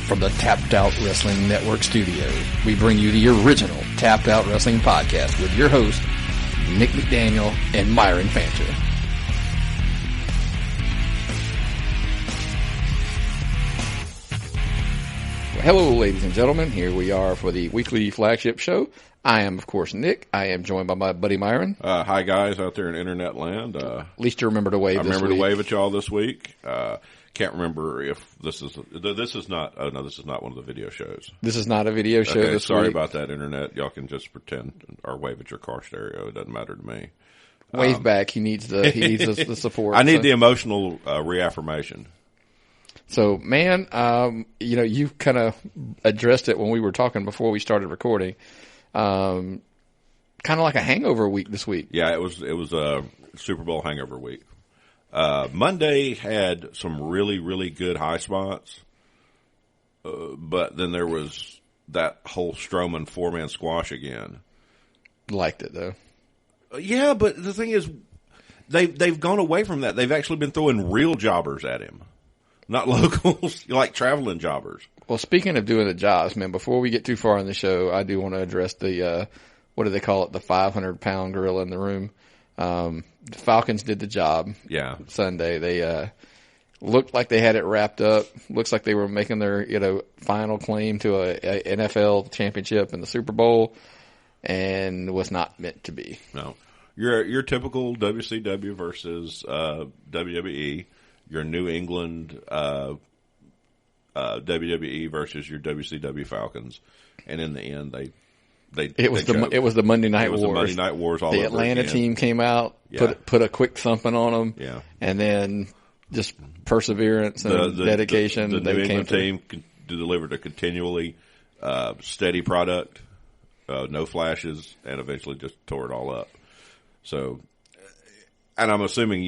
From the Tapped Out Wrestling Network studio, we bring you the original Tapped Out Wrestling podcast with your hosts, Nick McDaniel and Myron Fancher. Well, hello, ladies and gentlemen. Here we are for the weekly Flagship show. I am, of course, Nick. I am joined by my buddy Myron. Hi, guys, out there in internet land. At least you remember to wave. I remember to wave at y'all this week. Can't remember if this is not. Oh no, this is not one of the video shows. This is not a video show. Okay, this sorry week. about that, internet. Y'all can just pretend or wave at your car stereo. It doesn't matter to me. Wave back. He needs the support. I need the emotional reaffirmation. So, man, you kind of addressed it when we were talking before we started recording. Kind of like a hangover week this week. Yeah, it was a Super Bowl hangover week. Monday had some really, really good high spots, but then there was that whole Strowman 4-man squash again. Liked it though. Yeah, but the thing is, they've gone away from that. They've actually been throwing real jobbers at him, not locals, like traveling jobbers. Well, speaking of doing the jobs, man, before we get too far in the show, I do want to address the what do they call it? The 500-pound gorilla in the room. The Falcons did the job. Yeah. Sunday. They looked like they had it wrapped up. Looks like they were making their final claim to a NFL championship in the Super Bowl, and was not meant to be. No. Your typical WCW versus WWE. Your New England WWE versus your WCW Falcons, and in the end It was the Monday Night Wars. The Monday Night Wars all the over Atlanta again. Team came out, put a quick thumping on them, and then just perseverance and dedication. The New England team delivered a continually steady product, no flashes, and eventually just tore it all up. So, and I'm assuming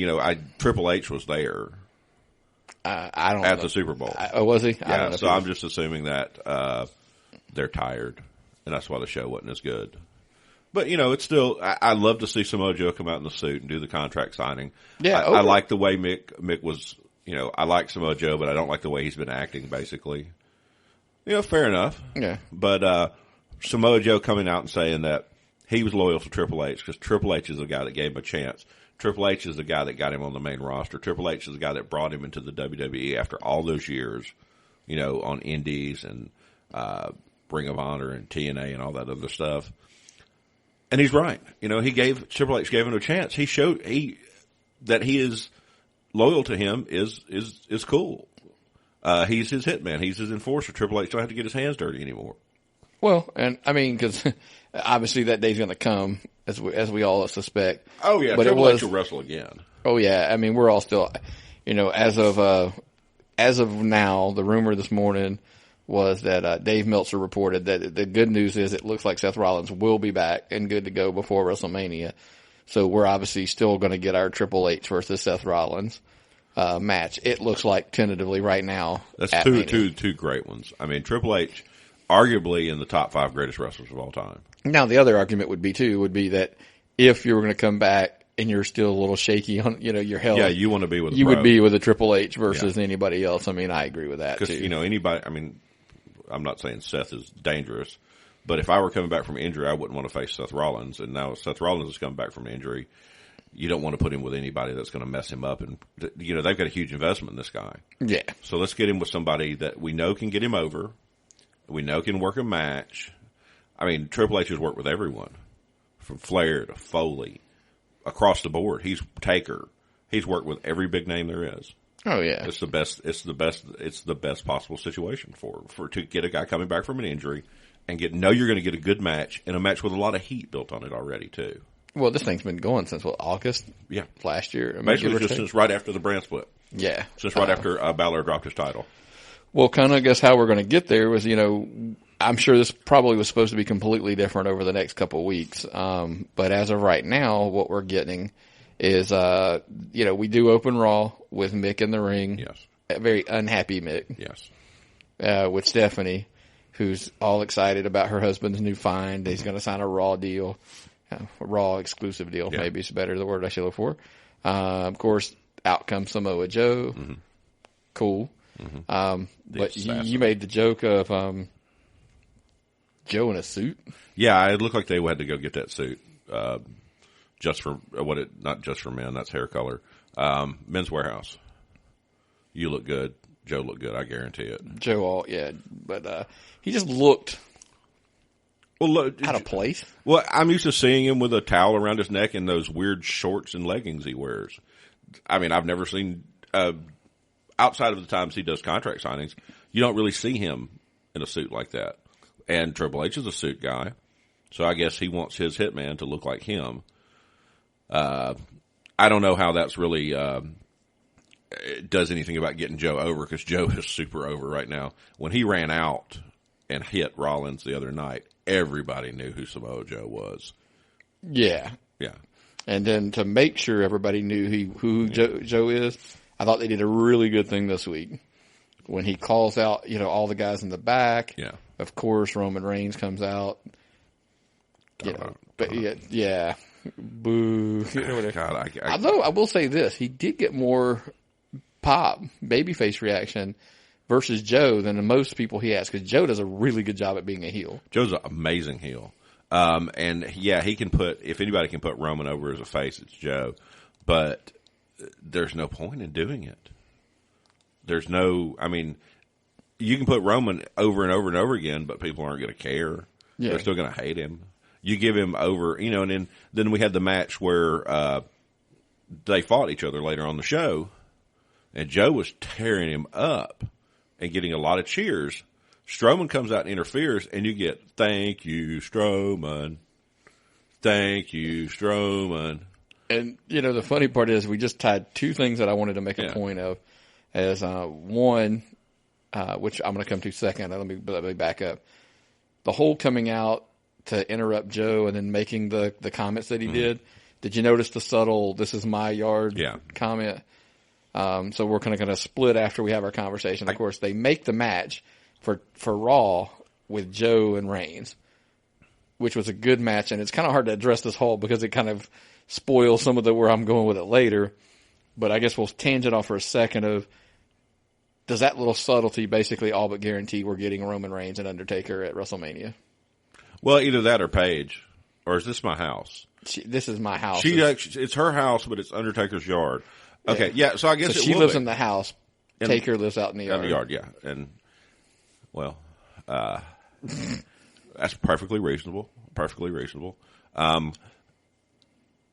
Triple H was there. I don't at know. The Super Bowl. Was he? Yeah. So I'm just assuming that they're tired. And that's why the show wasn't as good. But, it's still, I love to see Samoa Joe come out in the suit and do the contract signing. Yeah. I like the way Mick was, I like Samoa Joe, but I don't like the way he's been acting, basically. Fair enough. Yeah. But Samoa Joe coming out and saying that he was loyal to Triple H because Triple H is the guy that gave him a chance. Triple H is the guy that got him on the main roster. Triple H is the guy that brought him into the WWE after all those years, on indies and, Ring of Honor and TNA and all that other stuff. And he's right. Triple H gave him a chance. He showed that he is loyal to him is cool. He's his hitman. He's his enforcer. Triple H don't have to get his hands dirty anymore. Well, and I mean, because obviously that day's going to come as we all suspect. Oh yeah, but Triple H will wrestle again. Oh yeah, I mean we're all still, as of now, the rumor this morning was that Dave Meltzer reported that the good news is it looks like Seth Rollins will be back and good to go before WrestleMania. So we're obviously still going to get our Triple H versus Seth Rollins match. It looks like tentatively right now. That's two great ones. I mean, Triple H, arguably in the top 5 greatest wrestlers of all time. Now the other argument would be that if you were going to come back and you're still a little shaky on your health, yeah, you want to be with you would be with a Triple H versus anybody else. I mean, I agree with that too. Because anybody. I mean. I'm not saying Seth is dangerous, but if I were coming back from injury, I wouldn't want to face Seth Rollins. And now Seth Rollins is coming back from injury. You don't want to put him with anybody that's going to mess him up. And, they've got a huge investment in this guy. Yeah. So let's get him with somebody that we know can get him over. We know can work a match. I mean, Triple H has worked with everyone, from Flair to Foley, across the board. He's Taker. He's worked with every big name there is. Oh yeah, it's the best. It's the best possible situation to get a guy coming back from an injury and know you're going to get a good match and a match with a lot of heat built on it already too. Well, this thing's been going since August. Yeah, last year. I mean, basically just since right after the brand split. Yeah, since right after Balor dropped his title. Well, kind of, I guess how we're going to get there was, I'm sure this probably was supposed to be completely different over the next couple of weeks. But as of right now, what we're getting is, we do open Raw with Mick in the ring. Yes. A very unhappy Mick. Yes. With Stephanie, who's all excited about her husband's new find. He's going to sign a Raw deal. A Raw exclusive deal, maybe is better the word I should look for. Of course, out comes Samoa Joe. Mm-hmm. Cool. But you made the joke of Joe in a suit. Yeah, it looked like they had to go get that suit just for not just for men. That's hair color. Men's Warehouse. You look good. Joe looked good. I guarantee it. Joe, but he just looked out of place. Well, I'm used to seeing him with a towel around his neck and those weird shorts and leggings he wears. I mean, I've never seen outside of the times he does contract signings, you don't really see him in a suit like that. And Triple H is a suit guy, so I guess he wants his hitman to look like him. I don't know how that's really does anything about getting Joe over, because Joe is super over right now. When he ran out and hit Rollins the other night, everybody knew who Samoa Joe was. Yeah. Yeah. And then to make sure everybody knew who Joe is, I thought they did a really good thing this week. When he calls out, all the guys in the back. Yeah. Of course, Roman Reigns comes out. But yeah. Boo. God, Although I will say this, he did get more pop, babyface reaction versus Joe than most people he has, because Joe does a really good job at being a heel. Joe's an amazing heel. And yeah, he can if anybody can put Roman over as a face, it's Joe. But there's no point in doing it. You can put Roman over and over and over again, but people aren't going to care. Yeah. They're still going to hate him. You give him over, and then we had the match where they fought each other later on the show, and Joe was tearing him up and getting a lot of cheers. Strowman comes out and interferes, and you get, "Thank you, Strowman. Thank you, Strowman." And, the funny part is we just tied two things that I wanted to make a point of. As one, which I'm going to come to second. Let me back up. The whole coming out to interrupt Joe and then making the comments that he did. Did you notice the subtle "this is my yard" comment? So we're kind of split after we have our conversation. Of course, they make the match for Raw with Joe and Reigns, which was a good match. And it's kind of hard to address this whole because it kind of spoils some of where I'm going with it later. But I guess we'll tangent off for a second of, does that little subtlety basically all but guarantee we're getting Roman Reigns and Undertaker at WrestleMania? Well, either that or Paige. Or is this my house? This is my house. It's her house, but it's Undertaker's yard. Okay, yeah, so I guess she lives in the house. Taker lives out in the yard. In the yard, yeah. And, well, that's perfectly reasonable. Perfectly reasonable.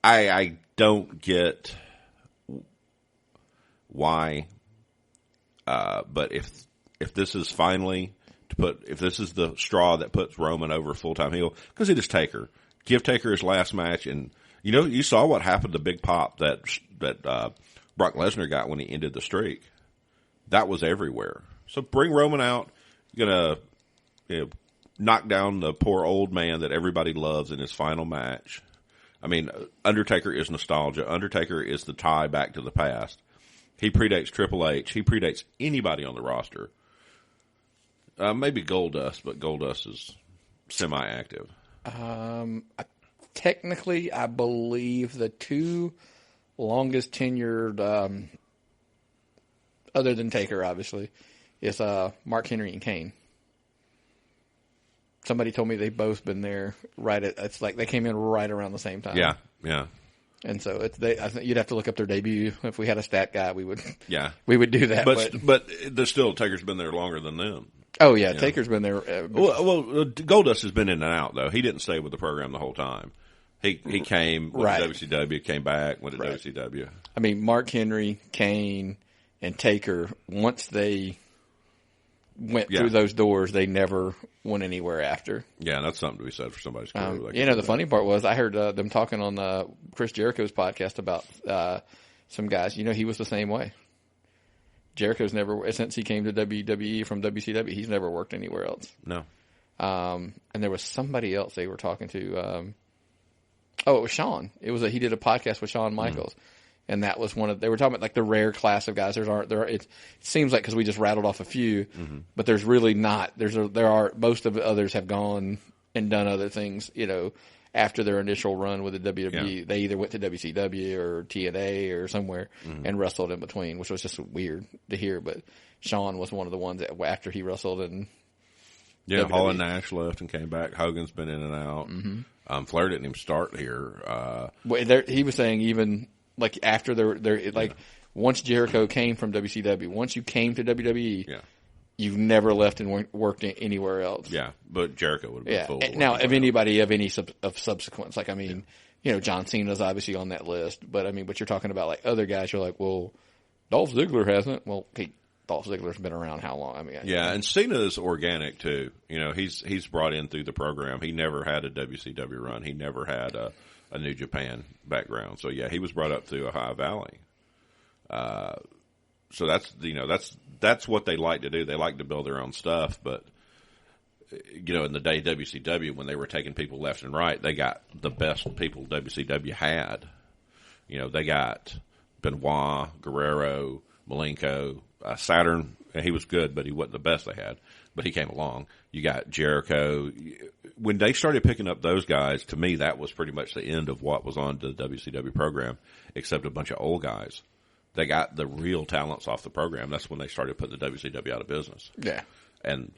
I don't get why, but if this is finally if this is the straw that puts Roman over full-time heel, because it is Taker. Give Taker his last match, and you saw what happened to Big Pop that Brock Lesnar got when he ended the streak. That was everywhere. So bring Roman out. You're gonna knock down the poor old man that everybody loves in his final match. I mean, Undertaker is nostalgia. Undertaker is the tie back to the past. He predates Triple H. He predates anybody on the roster. Maybe Goldust, but Goldust is semi-active. Technically, I believe the two longest tenured, other than Taker, obviously, is Mark Henry and Kane. Somebody told me they've both been there it's like they came in right around the same time. Yeah, yeah. And so I think you'd have to look up their debut. If we had a stat guy, we would do that. But there's still, Taker's been there longer than them. Oh yeah, Taker's been there. Well, Goldust has been in and out though. He didn't stay with the program the whole time. He came with WCW, came back, went to WCW. I mean, Mark Henry, Kane, and Taker, once they went through those doors, they never went anywhere after. Yeah, and that's something to be said for somebody's career. The funny part was I heard them talking on Chris Jericho's podcast about some guys. He was the same way. Jericho's never, since he came to WWE from WCW, he's never worked anywhere else. No. And there was somebody else they were talking to. It was Shawn. He did a podcast with Shawn Michaels. And that was they were talking about like the rare class of guys. It seems like, because we just rattled off a few, but there's really not. Most of the others have gone and done other things, after their initial run with the WWE. Yeah. They either went to WCW or TNA or somewhere and wrestled in between, which was just weird to hear. But Shawn was one of the ones that after he wrestled in WWE. Hall and Nash left and came back. Hogan's been in and out. Flair didn't even start here. He was saying even like after once Jericho came from WCW, once you came to WWE, you've never left and worked anywhere else. Yeah, but Jericho would have been full. Now, if anybody of any of subsequence, like John Cena's obviously on that list, but but you're talking about like other guys. You're like, well, Dolph Ziggler hasn't. Well, Dolph Ziggler's been around how long? And Cena is organic too. He's brought in through the program. He never had a WCW run. He never had a New Japan background. So yeah, he was brought up through a High Valley. So that's what they like to do. They like to build their own stuff. But in the day WCW, when they were taking people left and right, they got the best people WCW had. They got Benoit, Guerrero, Malenko, Saturn. He was good, but he wasn't the best they had. But he came along. You got Jericho. When they started picking up those guys, to me, that was pretty much the end of what was on the WCW program, except a bunch of old guys. They got the real talents off the program. That's when they started putting the WCW out of business. Yeah. And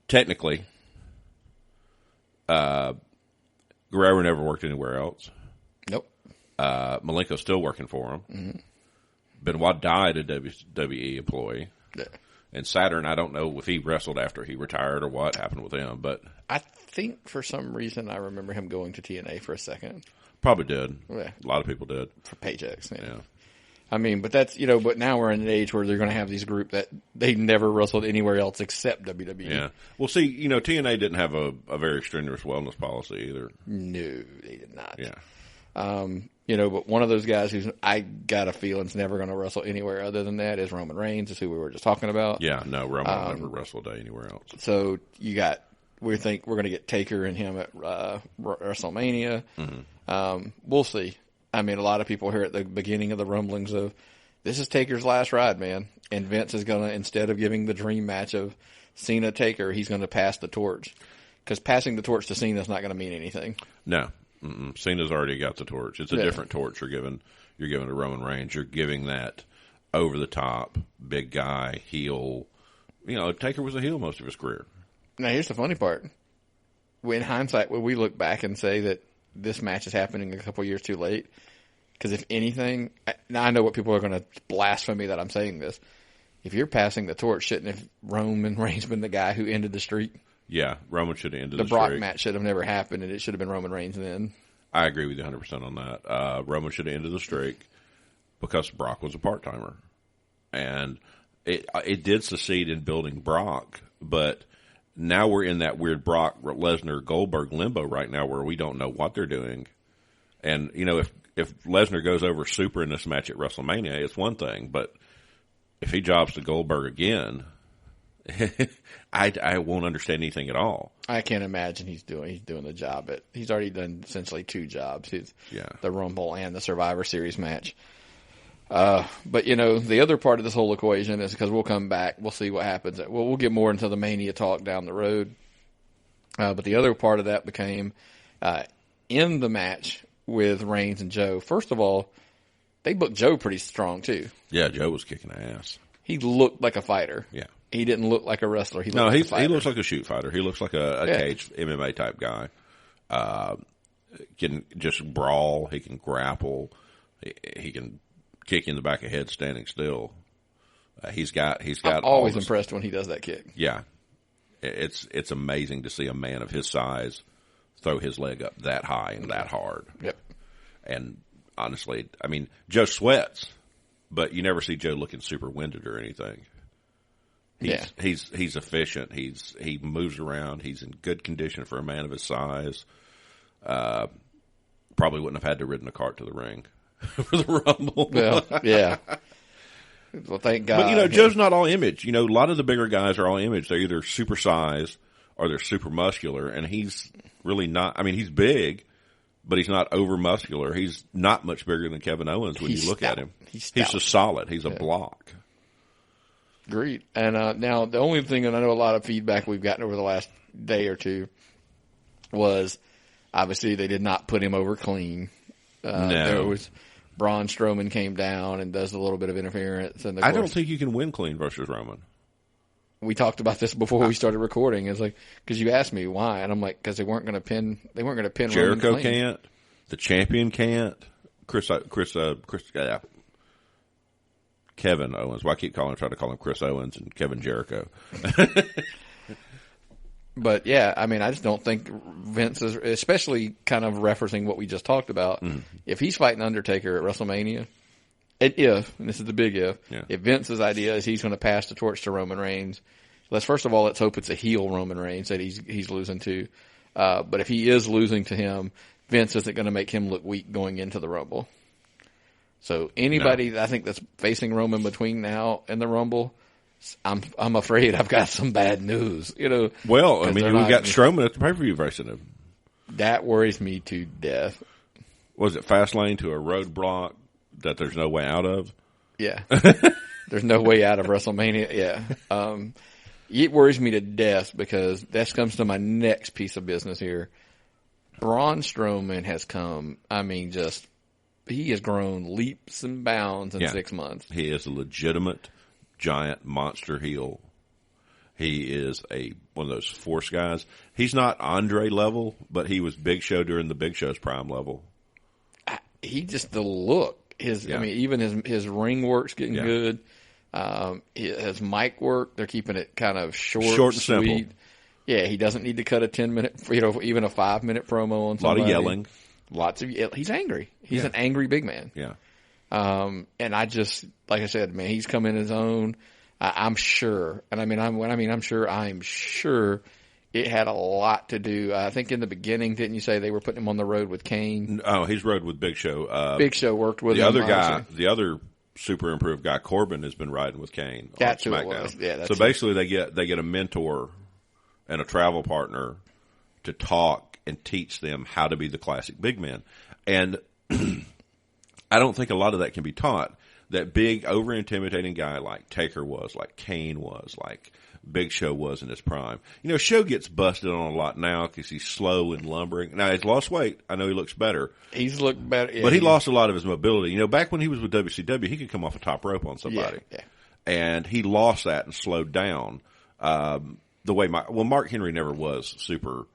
technically, Guerrero never worked anywhere else. Nope. Malenko's still working for him. Mm-hmm. Benoit died a WWE employee. Yeah. And Saturn, I don't know if he wrestled after he retired or what happened with him, but I think for some reason I remember him going to TNA for a second. Probably did. Yeah. A lot of people did. For paychecks. Yeah. But that's, but now we're in an age where they're going to have these group that they never wrestled anywhere else except WWE. Yeah. Well, see, TNA didn't have a very strenuous wellness policy either. No, they did not. Yeah. But one of those guys who's I got a feeling is never going to wrestle anywhere other than that is Roman Reigns, is who we were just talking about. Yeah, no, Roman will never wrestle a day anywhere else. So we think we're going to get Taker and him at WrestleMania. Mm-hmm. We'll see. A lot of people here at the beginning of the rumblings of this is Taker's last ride, man. And Vince is going to, instead of giving the dream match of Cena Taker, he's going to pass the torch. Because passing the torch to Cena is not going to mean anything. No. Mm-mm. Cena's already got the torch. It's a different torch you're giving to Roman Reigns. You're giving that over the top, big guy, heel. Taker was a heel most of his career. Now, here's the funny part. In hindsight, when we look back and say that this match is happening a couple years too late, because if anything, now I know what people are going to blaspheme me that I'm saying this. If you're passing the torch, shouldn't have Roman Reigns been the guy who ended the streak? Yeah, Roman should have ended the streak. The Brock match should have never happened, and it should have been Roman Reigns then. I agree with you 100% on that. Roman should have ended the streak because Brock was a part-timer. And it did succeed in building Brock, but now we're in that weird Brock Lesnar Goldberg limbo right now where we don't know what they're doing. And, if Lesnar goes over super in this match at WrestleMania, it's one thing, but if he jobs to Goldberg again, I won't understand anything at all. I can't imagine he's doing the job. He's already done essentially two jobs. The Rumble and the Survivor Series match. But the other part of this whole equation is because we'll come back, we'll see what happens. We'll get more into the Mania talk down the road. But the other part of that became in the match with Reigns and Joe. First of all, they booked Joe pretty strong too. Yeah, Joe was kicking ass. He looked like a fighter. Yeah. He didn't look like a wrestler. He looks like a shoot fighter. He looks like a cage MMA type guy. Can just brawl. He can grapple. He can kick you in the back of the head standing still. He's got. I'm always impressed when he does that kick. Yeah, it's amazing to see a man of his size throw his leg up that high and that hard. Yep. And honestly, Joe sweats, but you never see Joe looking super winded or anything. He's efficient. He moves around. He's in good condition for a man of his size. Probably wouldn't have had to ridden a cart to the ring for the Rumble. Well, yeah. Well, thank God. But Joe's not all image. A lot of the bigger guys are all image. They're either super size or they're super muscular, and he's really not. He's big, but he's not over muscular. He's not much bigger than Kevin Owens when you look at him. He's just solid. He's a block. Agreed. And now the only thing, and I know a lot of feedback we've gotten over the last day or two was obviously they did not put him over clean. No. There was Braun Strowman came down and does a little bit of interference. And I don't think you can win clean versus Roman. We talked about this before we started recording. It's like, because you asked me why, and I'm like, because they weren't going to pin Jericho Roman clean. can't. The champion can't. Kevin Owens. Well, I keep trying to call him Chris Owens and Kevin Jericho. But yeah, I mean, I just don't think Vince is, especially kind of referencing what we just talked about. Mm-hmm. If he's fighting Undertaker at WrestleMania, and this is the big if Vince's idea is he's going to pass the torch to Roman Reigns, let's hope it's a heel Roman Reigns that he's losing to. But if he is losing to him, Vince isn't going to make him look weak going into the Rumble. So anybody I think that's facing Roman between now and the Rumble, I'm afraid I've got some bad news. Well, I mean, we've got Strowman at the pay-per-view version of him. That worries me to death. Was it Fastlane to a roadblock that there's no way out of? Yeah. There's no way out of WrestleMania. Yeah. It worries me to death because that comes to my next piece of business here. Braun Strowman has come, he has grown leaps and bounds in 6 months. He is a legitimate giant monster heel. He is one of those force guys. He's not Andre level, but he was Big Show during the Big Show's prime level. He just the look. Even his ring work's getting good. His mic work, they're keeping it kind of short and sweet. Simple. Yeah, he doesn't need to cut a 10-minute, even a 5-minute promo on somebody. A lot of yelling. He's angry. He's an angry big man. Yeah. And I just, like I said, man, he's come in his own. I'm sure. And I'm sure it had a lot to do. I think in the beginning, didn't you say they were putting him on the road with Kane? Oh, he's rode with Big Show. Big Show worked with the him. Other guy, the other super improved guy, Corbin, has been riding with Kane. That's on who SmackDown. it was. Yeah, that's so basically, they get a mentor and a travel partner to talk and teach them how to be the classic big man. And I don't think a lot of that can be taught. That big, over-intimidating guy like Taker was, like Kane was, like Big Show was in his prime. Show gets busted on a lot now because he's slow and lumbering. Now, he's lost weight. I know he looks better. He's looked better. Yeah, but he lost a lot of his mobility. Back when he was with WCW, he could come off a top rope on somebody. Yeah. And he lost that and slowed down. The way Mark Henry never was super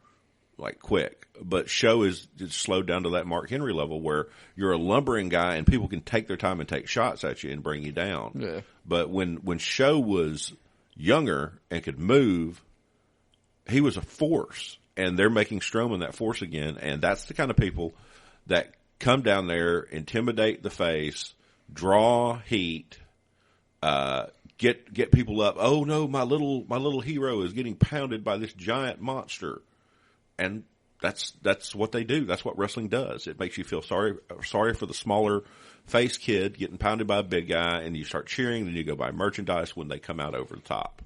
quick, but Show is slowed down to that Mark Henry level where you're a lumbering guy and people can take their time and take shots at you and bring you down. Yeah. But when Show was younger and could move, he was a force, and they're making Strowman that force again, and that's the kind of people that come down there, intimidate the face, draw heat, get people up. Oh no, my little hero is getting pounded by this giant monster. And that's what they do. That's what wrestling does. It makes you feel sorry for the smaller face kid getting pounded by a big guy, and you start cheering. Then you go buy merchandise when they come out over the top.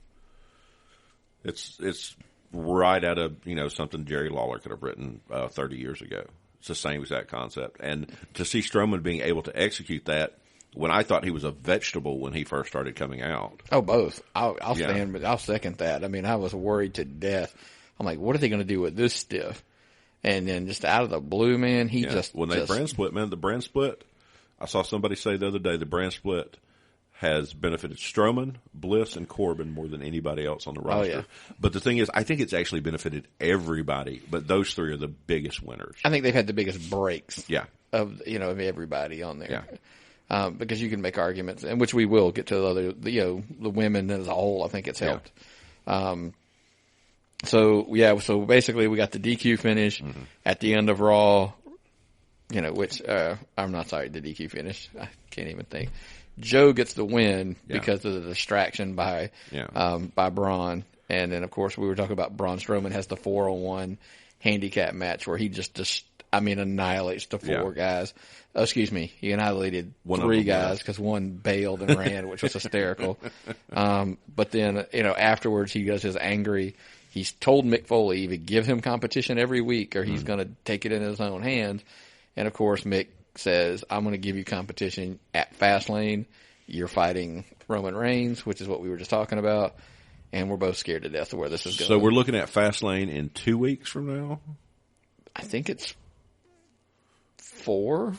It's right out of something Jerry Lawler could have written 30 years ago. It's the same exact concept. And to see Strowman being able to execute that when I thought he was a vegetable when he first started coming out. Oh, both. I'll stand, but I'll second that. I was worried to death. I'm like, what are they going to do with this stiff? And then just out of the blue, man, when they brand split, man, the brand split. I saw somebody say the other day the brand split has benefited Strowman, Bliss, and Corbin more than anybody else on the roster. Oh, yeah. But the thing is, I think it's actually benefited everybody. But those three are the biggest winners. I think they've had the biggest breaks. Yeah. Of everybody on there. Yeah. Because you can make arguments, and which we will get to the women as a whole. I think it's helped. Yeah. So basically we got the DQ finish at the end of Raw, which, I'm not sorry, the DQ finish. I can't even think. Joe gets the win because of the distraction by Braun. And then of course we were talking about Braun Strowman has the 4-on-1 handicap match where he just annihilates the four guys. Oh, excuse me. He annihilated three guys because one bailed and ran, which was hysterical. But then, afterwards he does his angry. He's told Mick Foley to give him competition every week or he's going to take it in his own hands. And, of course, Mick says, I'm going to give you competition at Fastlane You're fighting Roman Reigns, which is what we were just talking about. And we're both scared to death of where this is going. So we're looking at Fastlane in 2 weeks from now? I think it's 3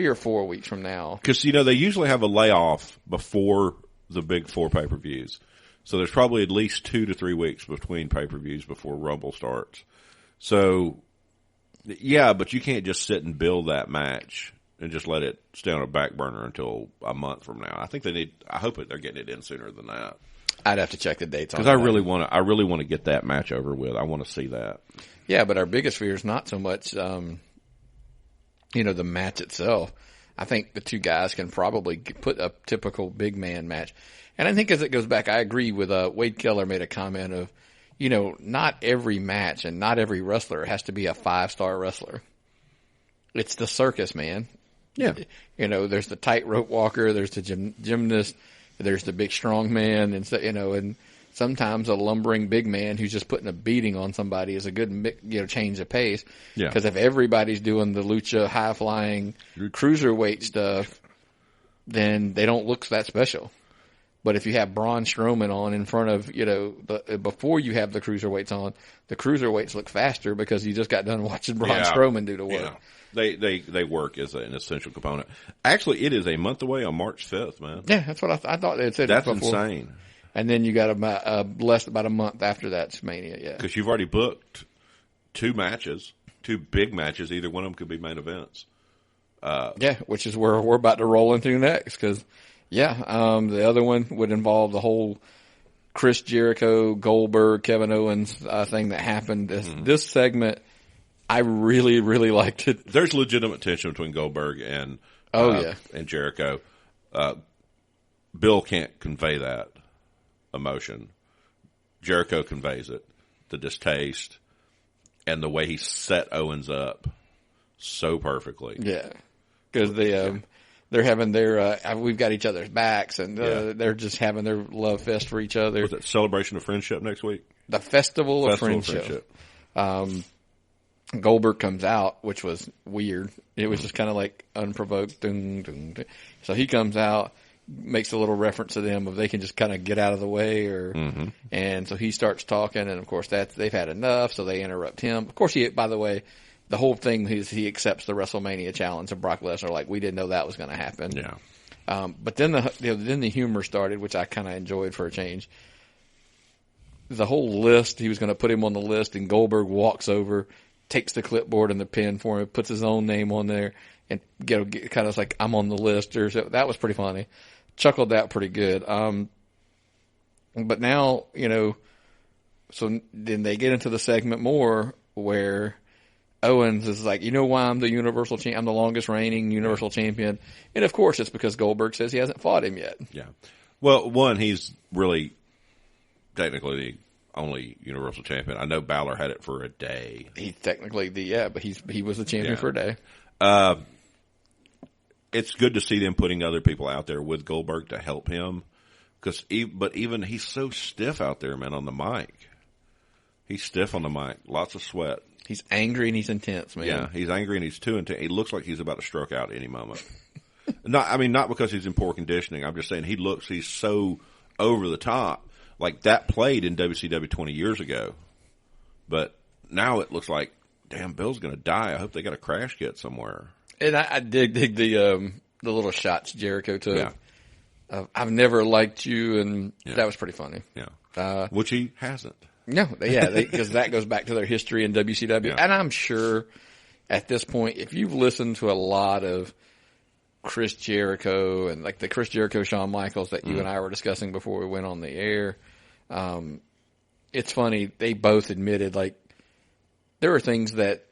or 4 weeks from now. Because, they usually have a layoff before the big 4 pay-per-views. So there's probably at least 2 to 3 weeks between pay-per-views before Rumble starts. So, yeah, but you can't just sit and build that match and just let it stay on a back burner until a month from now. I hope they're getting it in sooner than that. I'd have to check the dates on it. Because I really want to get that match over with. I want to see that. Yeah, but our biggest fear is not so much, the match itself. I think the two guys can probably put a typical big man match. And I think as it goes back, I agree with, Wade Keller made a comment of, not every match and not every wrestler has to be a 5-star wrestler. It's the circus, man. Yeah. There's the tightrope walker, there's the gymnast, there's the big strong man, and and sometimes a lumbering big man who's just putting a beating on somebody is a good, change of pace. Yeah. Because if everybody's doing the lucha, high flying, cruiserweight stuff, then they don't look that special. But if you have Braun Strowman on in front of, before you have the cruiserweights on, the cruiserweights look faster because you just got done watching Braun Strowman do the work. Yeah. They work as an essential component. Actually, it is a month away on March 5th, man. Yeah, that's what I thought they had said. That's before. insane. And then you got about a month after that's Mania, yeah. Because you've already booked 2 matches, 2 big matches. Either one of them could be main events. Which is where we're about to roll into next. Because, the other one would involve the whole Chris Jericho, Goldberg, Kevin Owens thing that happened. This segment, I really, really liked it. There's legitimate tension between Goldberg and Jericho. Bill can't convey that emotion. Jericho conveys it, the distaste, and the way he set Owens up so perfectly. Yeah, because they're having their we've got each other's backs, and they're just having their love fest for each other. Was it Celebration of Friendship next week? The Festival of Friendship. Goldberg comes out, which was weird. It was just kind of like unprovoked. Dun, dun, dun. So he comes out, makes a little reference to them if they can just kind of get out of the way, and so he starts talking, and of course they've had enough, so they interrupt him. Of course, by the way, the whole thing is he accepts the WrestleMania challenge of Brock Lesnar. Like, we didn't know that was going to happen. Yeah. But then the humor started, which I kind of enjoyed for a change. The whole list, he was going to put him on the list, and Goldberg walks over, takes the clipboard and the pen for him, puts his own name on there, and kind of like, I'm on the list. Or so. That was pretty funny. Chuckled that pretty good. But now, so then they get into the segment more where Owens is like, why I'm the Universal Champion? I'm the longest reigning Universal Champion. And of course it's because Goldberg says he hasn't fought him yet. Yeah. Well, one, he's really technically the only Universal Champion. I know Balor had it for a day. He's technically but he was the champion for a day. It's good to see them putting other people out there with Goldberg to help him. But even he's so stiff out there, man, on the mic. He's stiff on the mic. Lots of sweat. He's angry and he's intense, man. Yeah, he's angry and he's too intense. He looks like he's about to stroke out any moment. Not because he's in poor conditioning. I'm just saying he's so over the top. Like, that played in WCW 20 years ago. But now it looks like, damn, Bill's going to die. I hope they got a crash kit somewhere. And I dig the little shots Jericho took. Yeah. I've never liked you, and that was pretty funny. Yeah. Which he hasn't. No, because that goes back to their history in WCW. Yeah. And I'm sure at this point, if you've listened to a lot of Chris Jericho and like the Chris Jericho, Shawn Michaels that you and I were discussing before we went on the air, it's funny. They both admitted, like, there are things that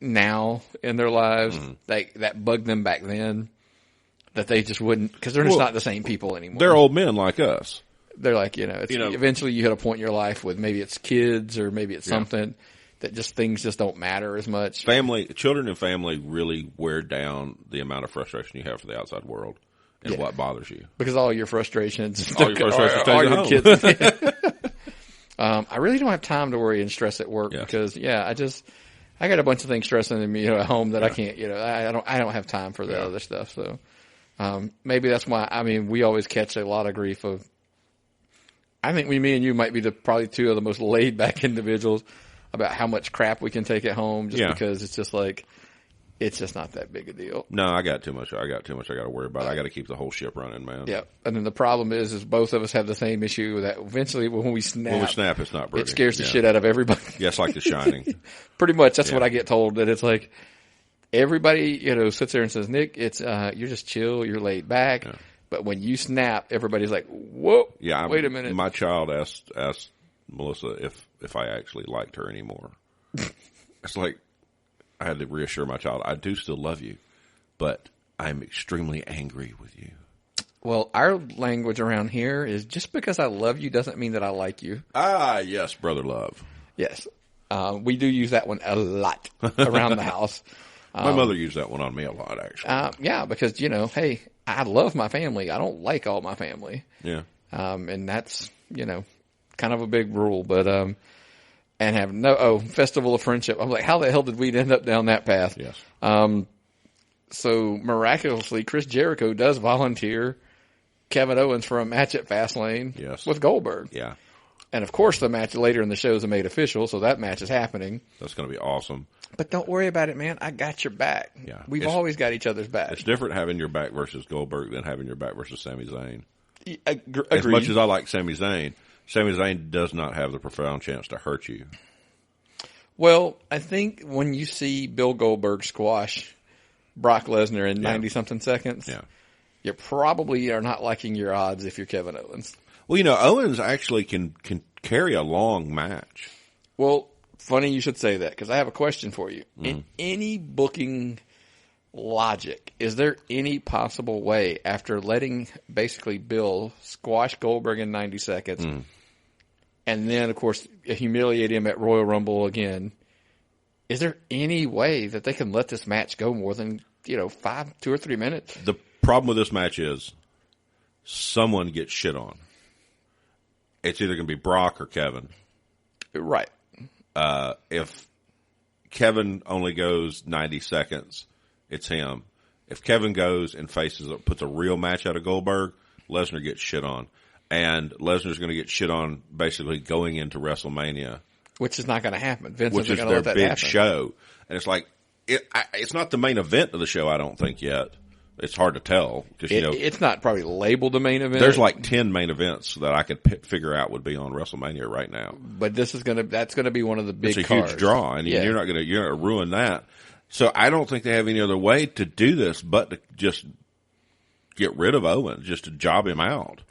now in their lives that bugged them back then that they just wouldn't, because they're just not the same people anymore. They're old men like us. They're like, eventually you hit a point in your life with maybe it's kids or maybe it's something that just things just don't matter as much. Children and family really wear down the amount of frustration you have for the outside world and what bothers you. Because all your frustrations, all your kids. I really don't have time to worry and stress at work because I got a bunch of things stressing me, at home that I can't, I don't have time for the other stuff. So, Maybe that's why, we always catch a lot of grief of, I think me and you might be probably two of the most laid back individuals about how much crap we can take at home just because it's just like, it's just not that big a deal. No, I got too much I got to worry about. I got to keep the whole ship running, man. Yeah. And then the problem is both of us have the same issue that eventually when we snap, it's not pretty. It scares the shit out of everybody. Yeah, it's like The Shining. Pretty much. That's what I get told, that it's like everybody, sits there and says, Nick, it's, you're just chill. You're laid back. Yeah. But when you snap, everybody's like, whoa, wait a minute. My child asked Melissa if I actually liked her anymore. It's like, I had to reassure my child, I do still love you, but I'm extremely angry with you. Well, our language around here is just because I love you doesn't mean that I like you. Ah, yes, brother love. Yes. We do use that one a lot around the house. My mother used that one on me a lot, actually. Yeah, because, hey, I love my family. I don't like all my family. Yeah. And that's, kind of a big rule, but, and have Festival of Friendship. I'm like, how the hell did we end up down that path? Yes. So miraculously, Chris Jericho does volunteer Kevin Owens for a match at Fastlane with Goldberg. Yeah. And of course the match later in the show is made official, so that match is happening. That's going to be awesome. But don't worry about it, man. I got your back. Yeah. We've always got each other's back. It's different having your back versus Goldberg than having your back versus Sami Zayn. Agreed. As much as I like Sami Zayn does not have the profound chance to hurt you. Well, I think when you see Bill Goldberg squash Brock Lesnar in 90-something seconds, you probably are not liking your odds if you're Kevin Owens. Well, Owens actually can carry a long match. Well, funny you should say that, because I have a question for you. In any booking logic, is there any possible way, after letting basically Bill squash Goldberg in 90 seconds, and then, of course, humiliate him at Royal Rumble again, is there any way that they can let this match go more than, 2 or 3 minutes? The problem with this match is someone gets shit on. It's either going to be Brock or Kevin. Right. If Kevin only goes 90 seconds, it's him. If Kevin goes and puts a real match out of Goldberg, Lesnar gets shit on. And Lesnar's going to get shit on basically going into WrestleMania. Which is not going to happen. Vince which isn't is going to let their that big happen. show. And it's like, it's not the main event of the show, I don't think, yet. It's hard to tell. It's not probably labeled the main event. There's like 10 main events that I could figure out would be on WrestleMania right now. But that's going to be one of the big It's a cards. huge draw, and you're not going to ruin that. So I don't think they have any other way to do this but to just get rid of Owens, just to job him out.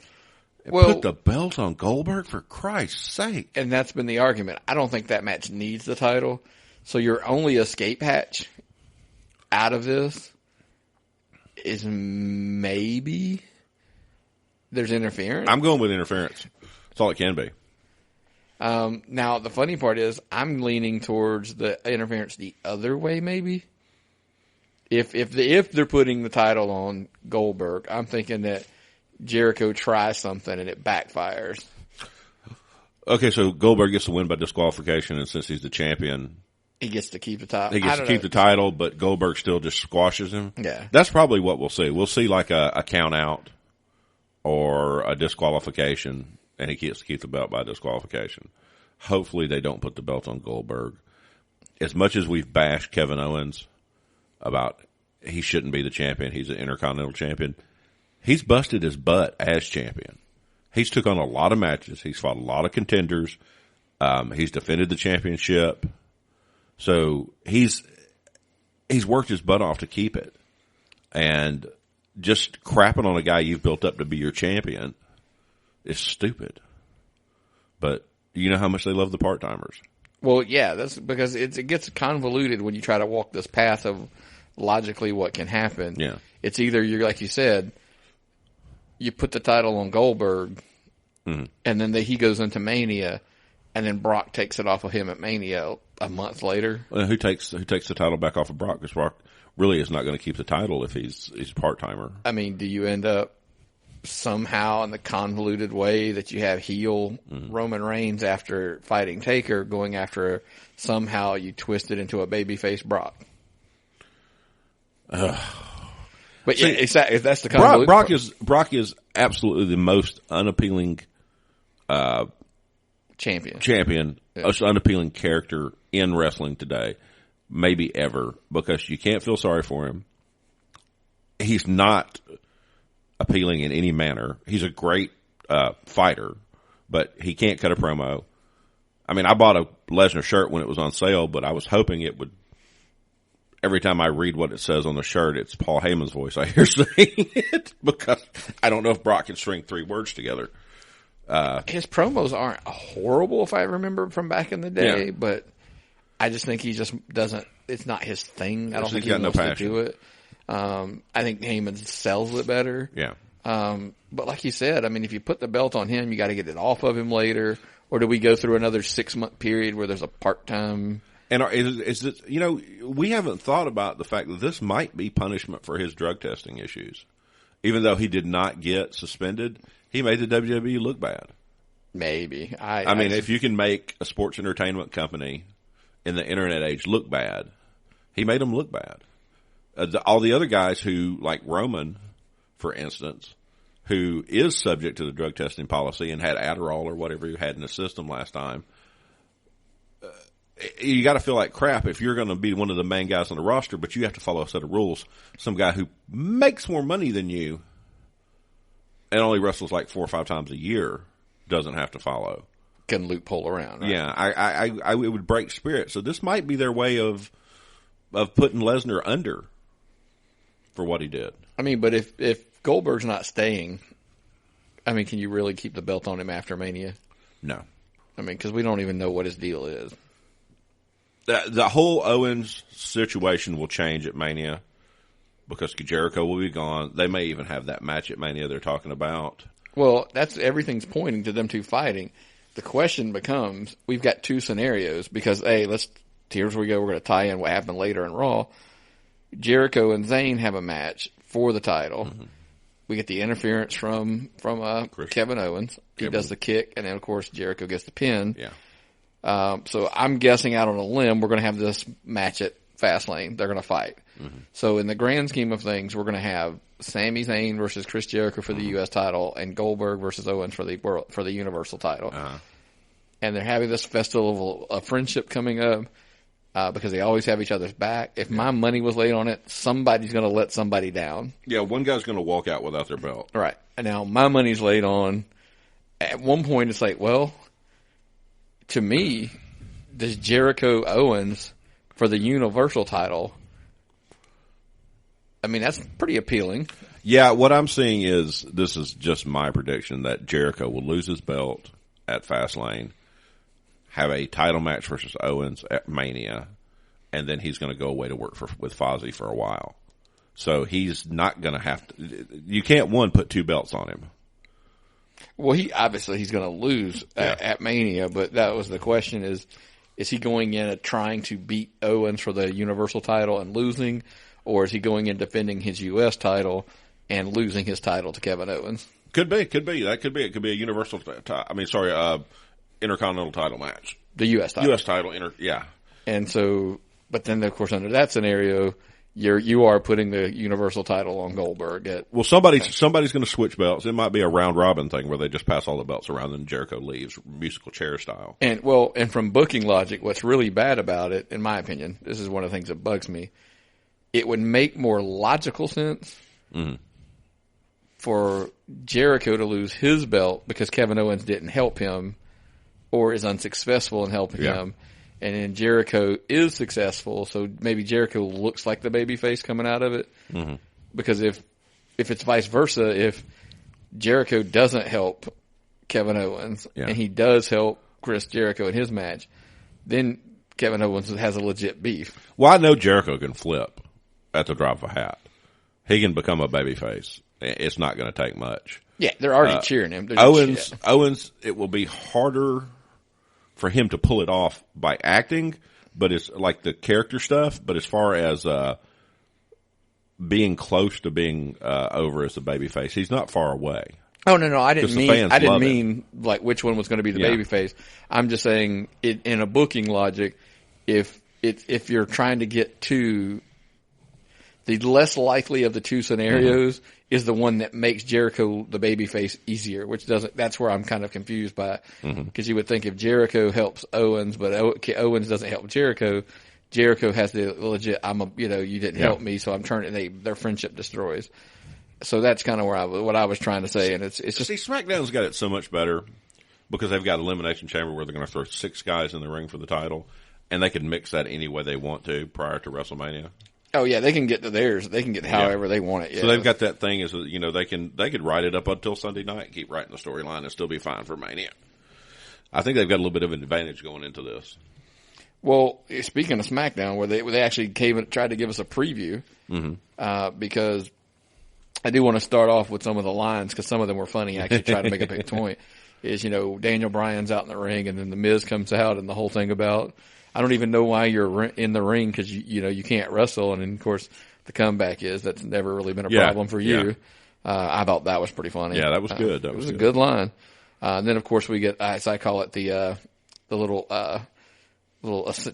And put the belt on Goldberg, for Christ's sake. And that's been the argument. I don't think that match needs the title. So your only escape hatch out of this is maybe there's interference. I'm going with interference. That's all it can be. Now, the funny part is I'm leaning towards the interference the other way, maybe. If they're putting the title on Goldberg, I'm thinking that Jericho tries something and it backfires. Okay, so Goldberg gets the win by disqualification, and since he's the champion, he gets to keep the title. He gets to keep the title, but Goldberg still just squashes him. Yeah. That's probably what we'll see. We'll see like a count out or a disqualification, and he gets to keep the belt by disqualification. Hopefully they don't put the belt on Goldberg. As much as we've bashed Kevin Owens about he shouldn't be the champion, he's an Intercontinental champion, he's busted his butt as champion. He's took on a lot of matches. He's fought a lot of contenders. He's defended the championship. So he's worked his butt off to keep it. And just crapping on a guy you've built up to be your champion is stupid. But you know how much they love the part-timers. Well, yeah, that's because it gets convoluted when you try to walk this path of logically what can happen. Yeah. It's either you're like you said, you put the title on Goldberg, and then he goes into Mania, and then Brock takes it off of him at Mania a month later. Well, who takes the title back off of Brock? Because Brock really is not going to keep the title if he's a part-timer. I mean, do you end up somehow in the convoluted way that you have heel Roman Reigns after fighting Taker going after somehow you twist it into a babyface Brock? But yeah, exactly. That's the Brock is absolutely the most unappealing champion, most unappealing character in wrestling today, maybe ever, because you can't feel sorry for him. He's not appealing in any manner. He's a great fighter, but he can't cut a promo. I mean, I bought a Lesnar shirt when it was on sale, but I was hoping it would. Every time I read what it says on the shirt, it's Paul Heyman's voice I hear saying it, because I don't know if Brock can string 3 words together. His promos aren't horrible, if I remember from back in the day, but I just think he just doesn't. It's not his thing. I don't think he wants to do it. I think Heyman sells it better. Yeah. But like you said, I mean, if you put the belt on him, you got to get it off of him later, or do we go through another 6-month period where there's a part-time? And is it, we haven't thought about the fact that this might be punishment for his drug testing issues. Even though he did not get suspended, he made the WWE look bad. Maybe. I mean, if you can make a sports entertainment company in the internet age look bad, he made them look bad. All the other guys who, like Roman, for instance, who is subject to the drug testing policy and had Adderall or whatever he had in the system last time, you got to feel like crap if you're going to be one of the main guys on the roster, but you have to follow a set of rules. Some guy who makes more money than you and only wrestles like 4 or 5 times a year doesn't have to follow. Can loophole around, right? Yeah, it would break spirit. So this might be their way of putting Lesnar under for what he did. I mean, but if Goldberg's not staying, I mean, can you really keep the belt on him after Mania? No. I mean, because we don't even know what his deal is. The whole Owens situation will change at Mania because Jericho will be gone. They may even have that match at Mania they're talking about. Well, everything's pointing to them 2 fighting. The question becomes, we've got 2 scenarios because, here's where we go. We're going to tie in what happened later in Raw. Jericho and Zayn have a match for the title. Mm-hmm. We get the interference from Kevin Owens. He does the kick, and then, of course, Jericho gets the pin. Yeah. So I'm guessing out on a limb, we're going to have this match at Fastlane. They're going to fight. Mm-hmm. So in the grand scheme of things, we're going to have Sami Zayn versus Chris Jericho for the U.S. title and Goldberg versus Owens for the Universal title. Uh-huh. And they're having this festival of friendship coming up because they always have each other's back. If my money was laid on it, somebody's going to let somebody down. Yeah, one guy's going to walk out without their belt. Right. And now my money's laid on. At one point, it's like, well, to me, does Jericho Owens for the Universal title, I mean, that's pretty appealing. Yeah, what I'm seeing is, this is just my prediction, that Jericho will lose his belt at Fastlane, have a title match versus Owens at Mania, and then he's going to go away to work with Fozzy for a while. So he's not going to have to, you can't, put 2 belts on him. Well, he's going to lose at Mania, but that was the question: is he going in trying to beat Owens for the Universal title and losing, or is he going in defending his U.S. title and losing his title to Kevin Owens? Could be. That could be. It could be a Universal. Intercontinental title match. The U.S. title. U.S. title. Yeah. And so, but then of course under that scenario, you are putting the Universal title on Goldberg. Somebody's going to switch belts. It might be a round robin thing where they just pass all the belts around and Jericho leaves, musical chair style. And from booking logic, what's really bad about it, in my opinion, this is one of the things that bugs me. It would make more logical sense for Jericho to lose his belt because Kevin Owens didn't help him or is unsuccessful in helping him. And then Jericho is successful, so maybe Jericho looks like the babyface coming out of it. Mm-hmm. Because if it's vice versa, if Jericho doesn't help Kevin Owens and he does help Chris Jericho in his match, then Kevin Owens has a legit beef. Well, I know Jericho can flip at the drop of a hat. He can become a babyface. It's not going to take much. Yeah, they're already cheering him. Owens, it will be harder for him to pull it off by acting, but it's like the character stuff. But as far as being close to being over as a babyface, he's not far away. Oh no, I didn't mean like which one was going to be the babyface. I'm just saying in a booking logic, if you're trying to get to the less likely of the two scenarios is the one that makes Jericho the babyface easier, which doesn't. That's where I'm kind of confused by, because you would think if Jericho helps Owens, but Owens doesn't help Jericho, Jericho has the legit. You didn't help me, so I'm turning. Their friendship destroys. So that's kind of what I was trying to say, and it's just SmackDown's got it so much better because they've got Elimination Chamber where they're going to throw 6 guys in the ring for the title, and they can mix that any way they want to prior to WrestleMania. Oh yeah, they can get to theirs. They can get however they want it. Yeah. So they've got that thing is they could write it up until Sunday night, keep writing the storyline, and still be fine for Mania. I think they've got a little bit of an advantage going into this. Well, speaking of SmackDown, where they actually tried to give us a preview, because I do want to start off with some of the lines because some of them were funny. I actually tried to make a big point. Is Daniel Bryan's out in the ring, and then the Miz comes out, and the whole thing about, I don't even know why you're in the ring because you can't wrestle. And then, of course, the comeback is that's never really been a problem for you. Yeah. I thought that was pretty funny. Yeah, that was good. It was a good line. And then, of course, we get, as I call it, the little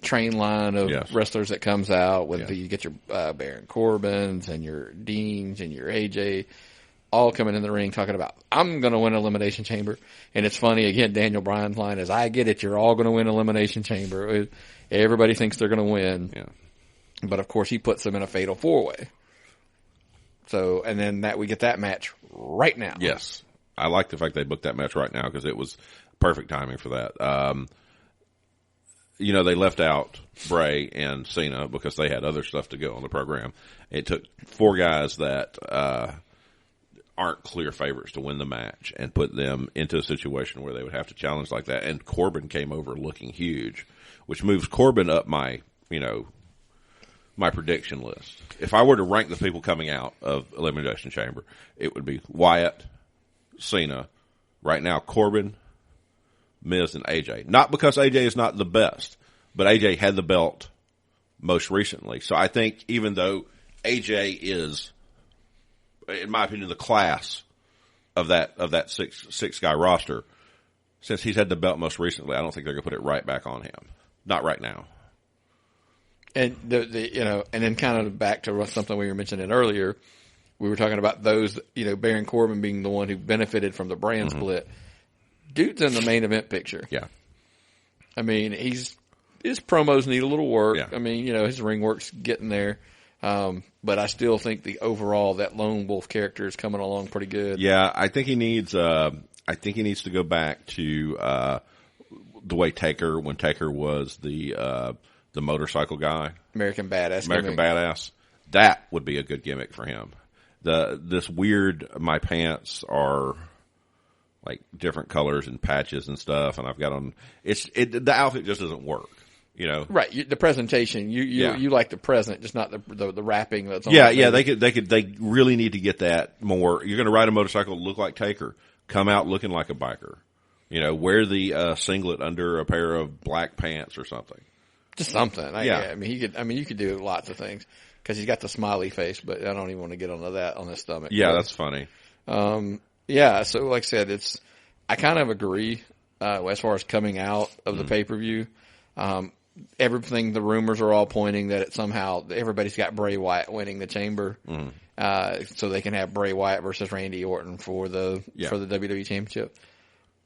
train line of wrestlers that comes out with you get your Baron Corbins and your Deans and your AJ all coming in the ring talking about, I'm going to win Elimination Chamber. And it's funny, again, Daniel Bryan's line is, I get it, you're all going to win Elimination Chamber. Everybody thinks they're going to win. Yeah. But, of course, he puts them in a fatal 4-way. So, and then we get that match right now. Yes. I like the fact they booked that match right now because it was perfect timing for that. They left out Bray and Cena because they had other stuff to go on the program. It took 4 guys that aren't clear favorites to win the match and put them into a situation where they would have to challenge like that. And Corbin came over looking huge, which moves Corbin up my prediction list. If I were to rank the people coming out of Elimination Chamber, it would be Wyatt, Cena, right now Corbin, Miz, and AJ. Not because AJ is not the best, but AJ had the belt most recently. So I think even though AJ is, in my opinion, the class of that six guy roster, since he's had the belt most recently, I don't think they're going to put it right back on him. Not right now. And and then kind of back to something we were mentioning earlier, we were talking about those, Baron Corbin being the one who benefited from the brand split. Dude's in the main event picture. Yeah. I mean, his promos need a little work. Yeah. I mean, his ring work's getting there. But I still think the overall, that lone wolf character is coming along pretty good. Yeah, I think he needs to go back to, the way when Taker was the motorcycle guy. American Badass. That would be a good gimmick for him. This weird, my pants are like different colors and patches and stuff, and I've got on, the outfit just doesn't work. Right. The presentation, you like the present, just not the wrapping that's on. Yeah. They really need to get that more. You're going to ride a motorcycle, look like Taker, come out looking like a biker. Wear the singlet under a pair of black pants or something. Just something. I mean, you could do lots of things because he's got the smiley face, but I don't even want to get onto that on his stomach. Yeah, that's funny. Yeah. So like I said, I kind of agree, as far as coming out of the pay-per-view. Everything, the rumors are all pointing that somehow everybody's got Bray Wyatt winning the Chamber, so they can have Bray Wyatt versus Randy Orton for the WWE Championship.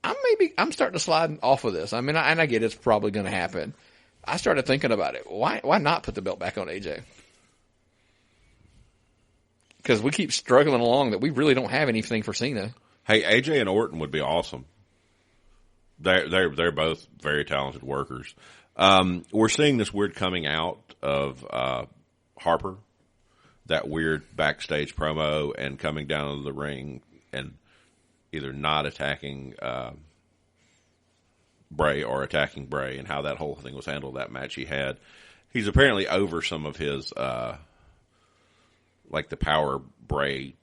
I'm starting to slide off of this. I mean, and I get it's probably going to happen. I started thinking about it. Why not put the belt back on AJ? Because we keep struggling along that we really don't have anything for Cena. Hey, AJ and Orton would be awesome. They're both very talented workers. We're seeing this weird coming out of Harper, that weird backstage promo and coming down to the ring and either not attacking Bray or attacking Bray, and how that whole thing was handled, that match he had. He's apparently over some of his, like the power Bray,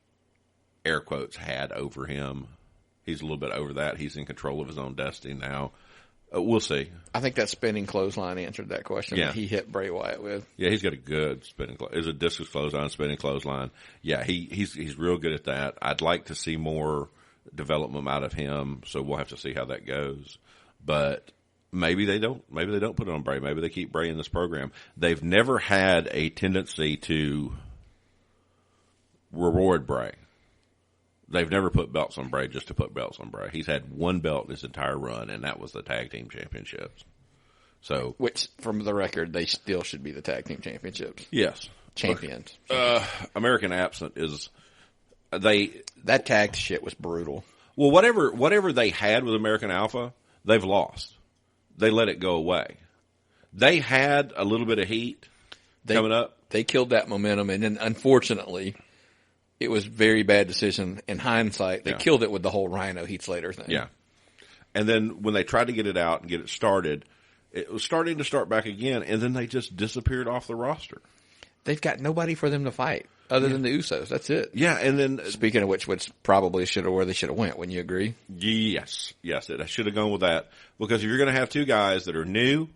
air quotes, had over him. He's a little bit over that. He's in control of his own destiny now. We'll see. I think that spinning clothesline answered that question that he hit Bray Wyatt with. Yeah, he's got a good spinning clothesline. It's a discus clothesline, spinning clothesline. Yeah, he's real good at that. I'd like to see more development out of him, so we'll have to see how that goes. But maybe they don't. Maybe they don't put it on Bray. Maybe they keep Bray in this program. They've never had a tendency to reward Bray. They've never put belts on Bray just to put belts on Bray. He's had one belt in his entire run, and that was the tag team championships. So, which, from the record, they still should be the tag team championships. Yes, champions. American Absent is that tag shit was brutal. Well, whatever they had with American Alpha, they've lost. They let it go away. They had a little bit of heat coming up. They killed that momentum, and then unfortunately, it was a very bad decision. In hindsight, they killed it with the whole Rhino Heath Slater thing. Yeah. And then when they tried to get it out and get it started, it was starting to start back again, and then they just disappeared off the roster. They've got nobody for them to fight other than the Usos. That's it. Yeah, and then speaking of which probably where they should have went. Wouldn't you agree? Yes, it should have gone with that, because if you're going to have two guys that are new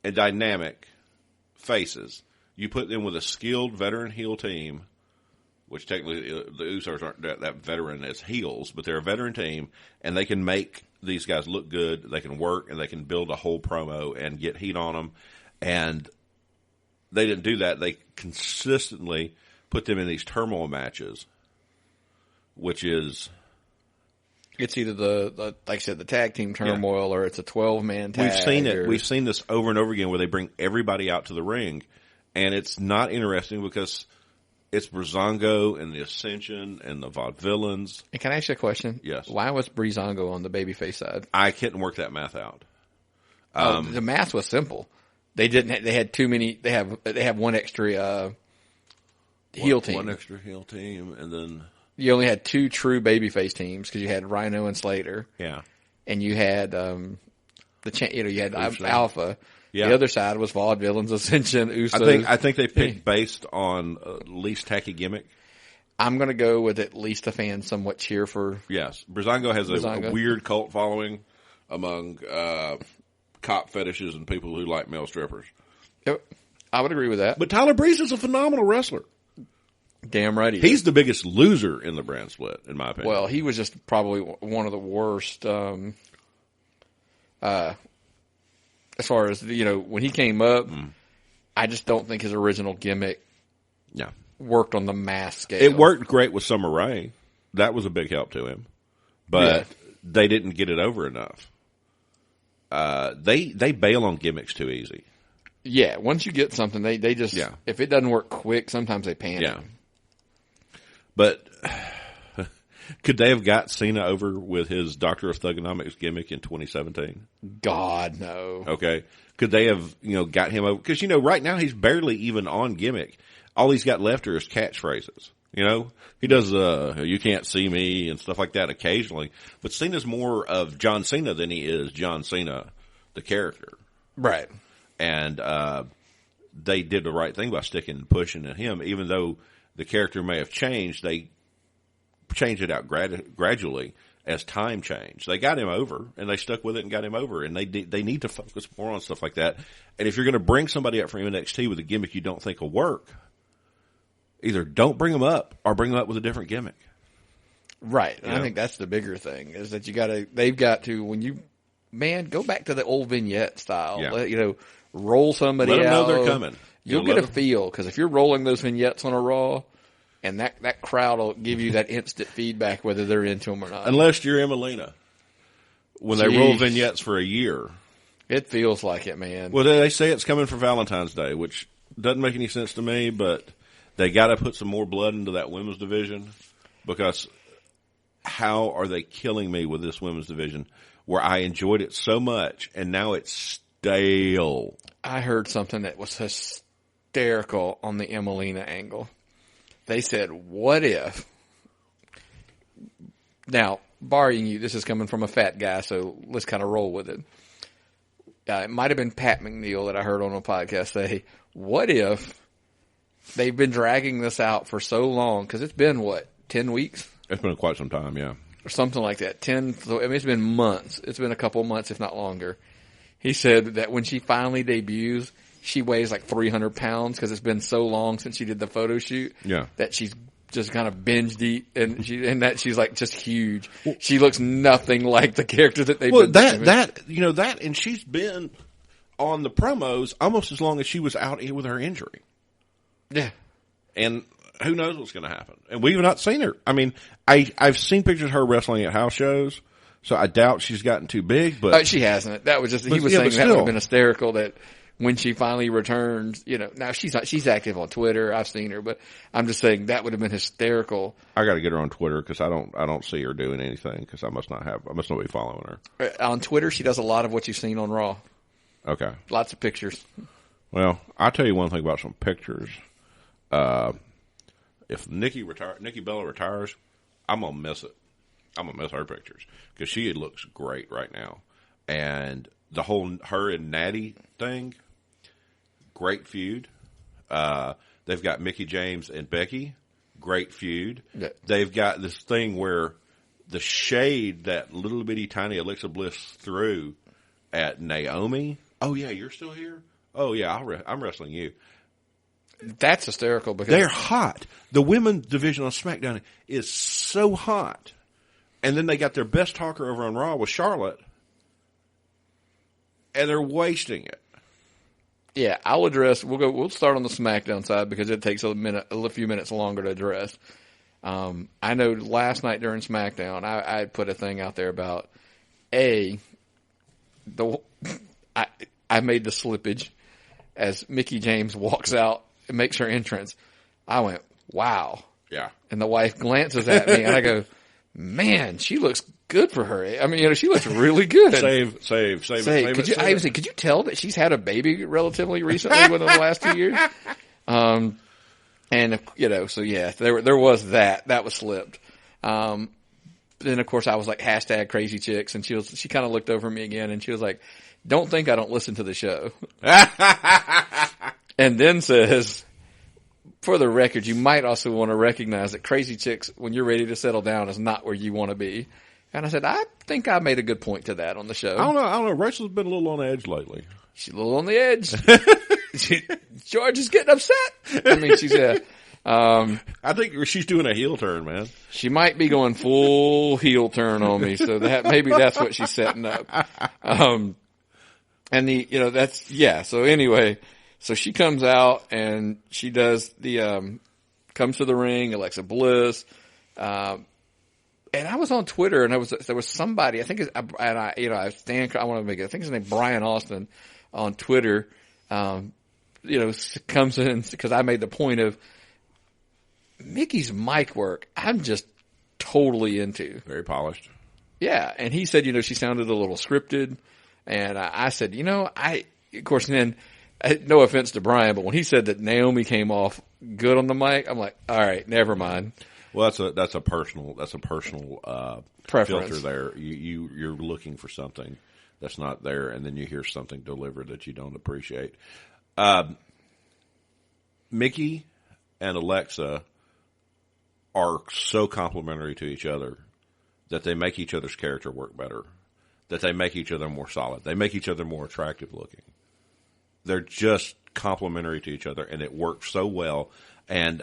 and dynamic faces, you put them with a skilled veteran heel team, which technically the Usos aren't that veteran as heels, but they're a veteran team, and they can make these guys look good. They can work, and they can build a whole promo and get heat on them. And they didn't do that. They consistently put them in these turmoil matches, which is... It's either the like I said, the tag team turmoil, or it's a 12-man tag. We've seen it. We've seen this over and over again where they bring everybody out to the ring, and it's not interesting because it's Breezango and the Ascension and the Vaudevillains. And can I ask you a question? Yes. Why was Breezango on the babyface side? I couldn't work that math out. The math was simple. They didn't. They had too many. They have one extra heel team. One extra heel team, and then you only had two true babyface teams because you had Rhino and Slater. Yeah, and you had you had Alpha. Yeah. The other side was Vaudevillains, Ascension, Usos. I think they picked based on least tacky gimmick. I'm going to go with at least the fans somewhat cheer for. Yes, Breezango has a weird cult following among cop fetishes and people who like male strippers. Yep. I would agree with that. But Tyler Breeze is a phenomenal wrestler. Damn right He's the biggest loser in the brand split, in my opinion. Well, he was just probably one of the worst. As far as, when he came up, I just don't think his original gimmick worked on the mass scale. It worked great with Summer Rae. That was a big help to him. But they didn't get it over enough. They bail on gimmicks too easy. Yeah, once you get something, they just, if it doesn't work quick, sometimes they panic. Yeah. But could they have got Cena over with his Doctor of Thugonomics gimmick in 2017? God, no. Okay. Could they have, got him over? Because, right now he's barely even on gimmick. All he's got left are his catchphrases. He does, you can't see me and stuff like that occasionally. But Cena's more of John Cena than he is John Cena, the character. Right. And, they did the right thing by sticking and pushing at him, even though the character may have changed. They changed it out gradually as time changed. They got him over, and they stuck with it and got him over. And they need to focus more on stuff like that. And if you're going to bring somebody up from NXT with a gimmick you don't think will work, either don't bring them up or bring them up with a different gimmick. Right. And I think that's the bigger thing is that they've got to, go back to the old vignette style. Yeah. Roll somebody out. Let them know they're coming. You'll get a feel, because if you're rolling those vignettes on a Raw, and that crowd will give you that instant feedback whether they're into them or not. Unless you're Emelina. When they roll vignettes for a year. It feels like it, man. Well, they say it's coming for Valentine's Day, which doesn't make any sense to me, but they got to put some more blood into that women's division, because how are they killing me with this women's division where I enjoyed it so much and now it's stale? I heard something that was hysterical on the Emelina angle. They said, what if, now, barring you, this is coming from a fat guy, so let's kind of roll with it. It might have been Pat McNeil that I heard on a podcast say, what if they've been dragging this out for so long, because it's been, 10 weeks? It's been quite some time, yeah. Or something like that. It's been months. It's been a couple of months, if not longer. He said that when she finally debuts, she weighs like 300 pounds because it's been so long since she did the photo shoot. Yeah. That she's just kind of binged eat, and she's like just huge. She looks nothing like the character that they've been doing. And she's been on the promos almost as long as she was out with her injury. Yeah. And who knows what's going to happen? And we've not seen her. I mean, I've seen pictures of her wrestling at house shows, so I doubt she's gotten too big. But she hasn't. That was just he was saying that would have been hysterical. That when she finally returns, now she's active on Twitter. I've seen her, but I'm just saying that would have been hysterical. I got to get her on Twitter because I don't see her doing anything because I must not be following her on Twitter. She does a lot of what you've seen on Raw. Okay, lots of pictures. Well, I'll tell you one thing about some pictures. If Nikki Bella retires, I'm gonna miss it. I'm gonna miss her pictures because she looks great right now, and the whole her and Natty thing, great feud. They've got Mickie James and Becky, great feud. Yeah. They've got this thing where the shade that little bitty tiny Alexa Bliss threw at Naomi. Oh yeah, you're still here. Oh yeah, I'm wrestling you. That's hysterical because they're hot. The women's division on SmackDown is so hot. And then they got their best talker over on Raw with Charlotte. And they're wasting it. Yeah, I'll address we'll start on the SmackDown side because it takes a few minutes longer to address. I know last night during SmackDown I put a thing out there about I made the slippage as Mickie James walks out and makes her entrance. I went, wow. Yeah. And the wife glances at me and I go, man, she looks good for her. I mean, she looks really good. Save. Could you tell that she's had a baby relatively recently within the last 2 years? So yeah, there was that. That was slipped. Then of course I was like hashtag crazy chicks and she kind of looked over at me again and she was like, don't think I don't listen to the show. And then says, for the record, you might also want to recognize that Crazy Chicks, when you're ready to settle down, is not where you want to be. And I said, I think I made a good point to that on the show. I don't know. Rachel's been a little on edge lately. She's a little on the edge. George is getting upset. I mean, she's I think she's doing a heel turn, man. She might be going full heel turn on me, so maybe that's what she's setting up. So anyway, so she comes out and she does comes to the ring, Alexa Bliss, and I was on Twitter and there was somebody, I think I want to make it, I think his name Brian Austin on Twitter, comes in because I made the point of Mickey's mic work. I'm just totally into. Very polished. Yeah. And he said, she sounded a little scripted. And I said, of course, then, no offense to Brian, but when he said that Naomi came off good on the mic, I'm like, all right, never mind. Well, that's a personal preference filter there. You're looking for something that's not there, and then you hear something delivered that you don't appreciate. Mickey and Alexa are so complementary to each other that they make each other's character work better. That they make each other more solid. They make each other more attractive looking. They're just complementary to each other, and it works so well. And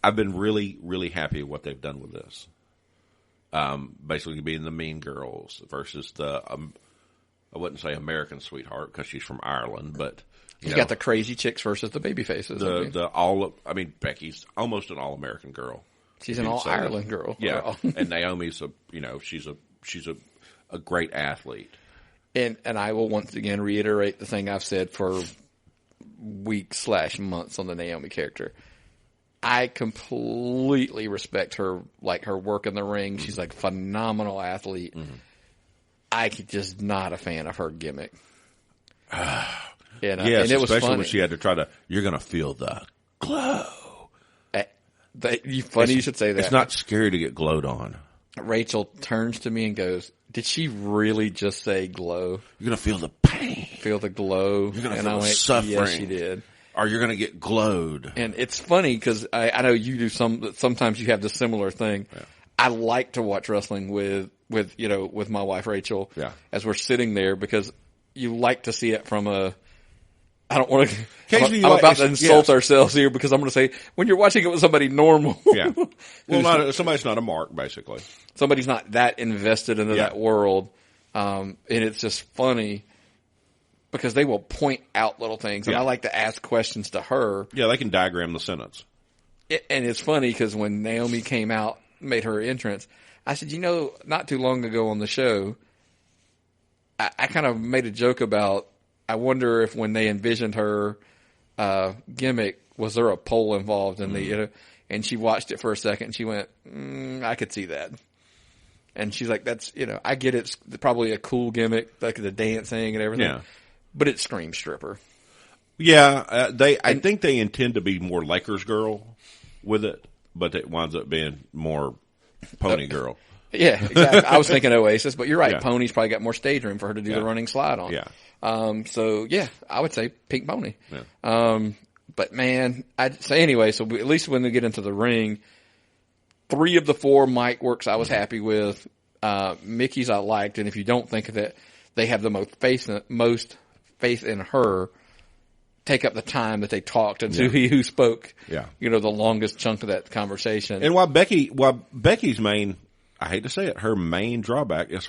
I've been really, really happy with what they've done with this. Basically being the mean girls versus the, I wouldn't say American sweetheart because she's from Ireland, but you got the crazy chicks versus the baby faces. Becky's almost an all-American girl. She's an all-Ireland girl. Yeah. And Naomi's she's a great athlete. And I will once again reiterate the thing I've said for weeks/months on the Naomi character. I completely respect her, like her work in the ring. She's like a phenomenal athlete. Mm-hmm. I just not a fan of her gimmick. Yes, and it was especially funny. when she had to you're going to feel the glow. You should say that. It's not scary to get glowed on. Rachel turns to me and goes, did she really just say glow? You're going to feel the pain. Feel the glow. You're going to feel the suffering. Yes, she did. Or you're going to get glowed. And it's funny because I know you do sometimes you have the similar thing. Yeah. I like to watch wrestling with my wife Rachel as we're sitting there because you like to see it from a, I don't want to. I'm about to insult ourselves here because I'm going to say when you're watching it with somebody normal. Yeah. Well, somebody's not a mark, basically. Somebody's not that invested into that world, and it's just funny. because they will point out little things, and I like to ask questions to her. Yeah, they can diagram the sentence. And it's funny because when Naomi came out, made her entrance, I said, not too long ago on the show, I kind of made a joke about, I wonder if when they envisioned her gimmick, was there a pole involved in the, and she watched it for a second and she went, I could see that. And she's like, that's, I get it's probably a cool gimmick, like the dancing and everything, but it's Scream Stripper. Yeah, I think they intend to be more Lakers girl with it, but it winds up being more Pony girl. Yeah, exactly. I was thinking Oasis, but you're right. Yeah. Pony's probably got more stage room for her to do the running slide on. Yeah. So yeah, I would say Pink Pony. Yeah. But man, I'd say anyway, so at least when they get into the ring, 3 of the 4 mic works I was happy with. Mickey's I liked, and if you don't think of it, they have the most faith in her. Take up the time that they talked and who spoke. Yeah. The longest chunk of that conversation. And while Becky's main, I hate to say it, her main drawback is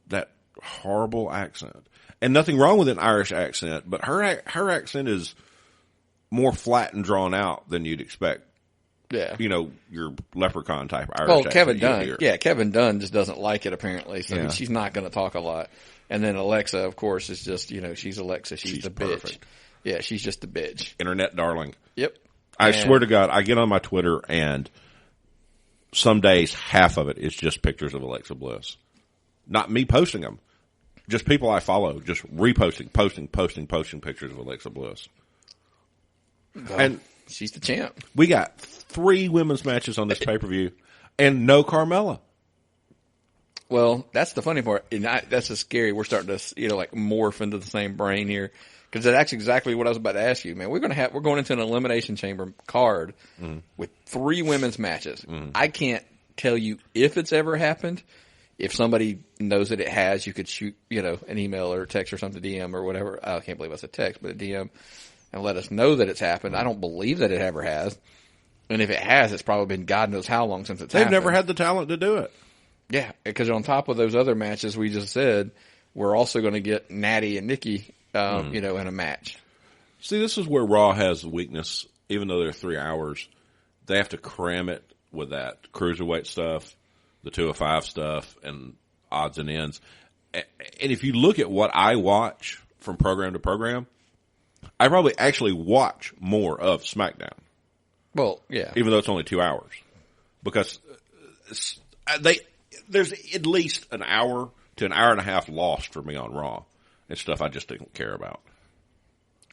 that horrible accent. And nothing wrong with an Irish accent, but her accent is more flat and drawn out than you'd expect. Yeah. Your leprechaun type Irish accent. Kevin Dunn. Yeah, Kevin Dunn just doesn't like it apparently. So she's not going to talk a lot. And then Alexa, of course, is just, she's Alexa. She's the perfect. Bitch. Yeah, she's just the bitch. Internet darling. Yep. I swear to God, I get on my Twitter and some days half of it is just pictures of Alexa Bliss. Not me posting them. Just people I follow, just reposting, posting pictures of Alexa Bliss. Well, and she's the champ. We got 3 women's matches on this pay-per-view and no Carmella. Well, that's the funny part. And that's just scary. We're starting to, morph into the same brain here. Because that's exactly what I was about to ask you, man. We're going into an elimination chamber card with 3 women's matches. I can't tell you if it's ever happened. If somebody knows that it has, you could shoot, an email or a text or something, DM or whatever. I can't believe that's a text, but a DM, and let us know that it's happened. I don't believe that it ever has. And if it has, it's probably been God knows how long since it's happened. They've never had the talent to do it. Yeah, because on top of those other matches we just said, we're also going to get Natty and Nikki, in a match. See, this is where Raw has a weakness. Even though they're 3 hours, they have to cram it with that cruiserweight stuff, the 205 stuff, and odds and ends. And if you look at what I watch from program to program, I probably actually watch more of SmackDown. Well, yeah. Even though it's only 2 hours. Because there's at least an hour to an hour and a half lost for me on Raw. It's stuff I just didn't care about.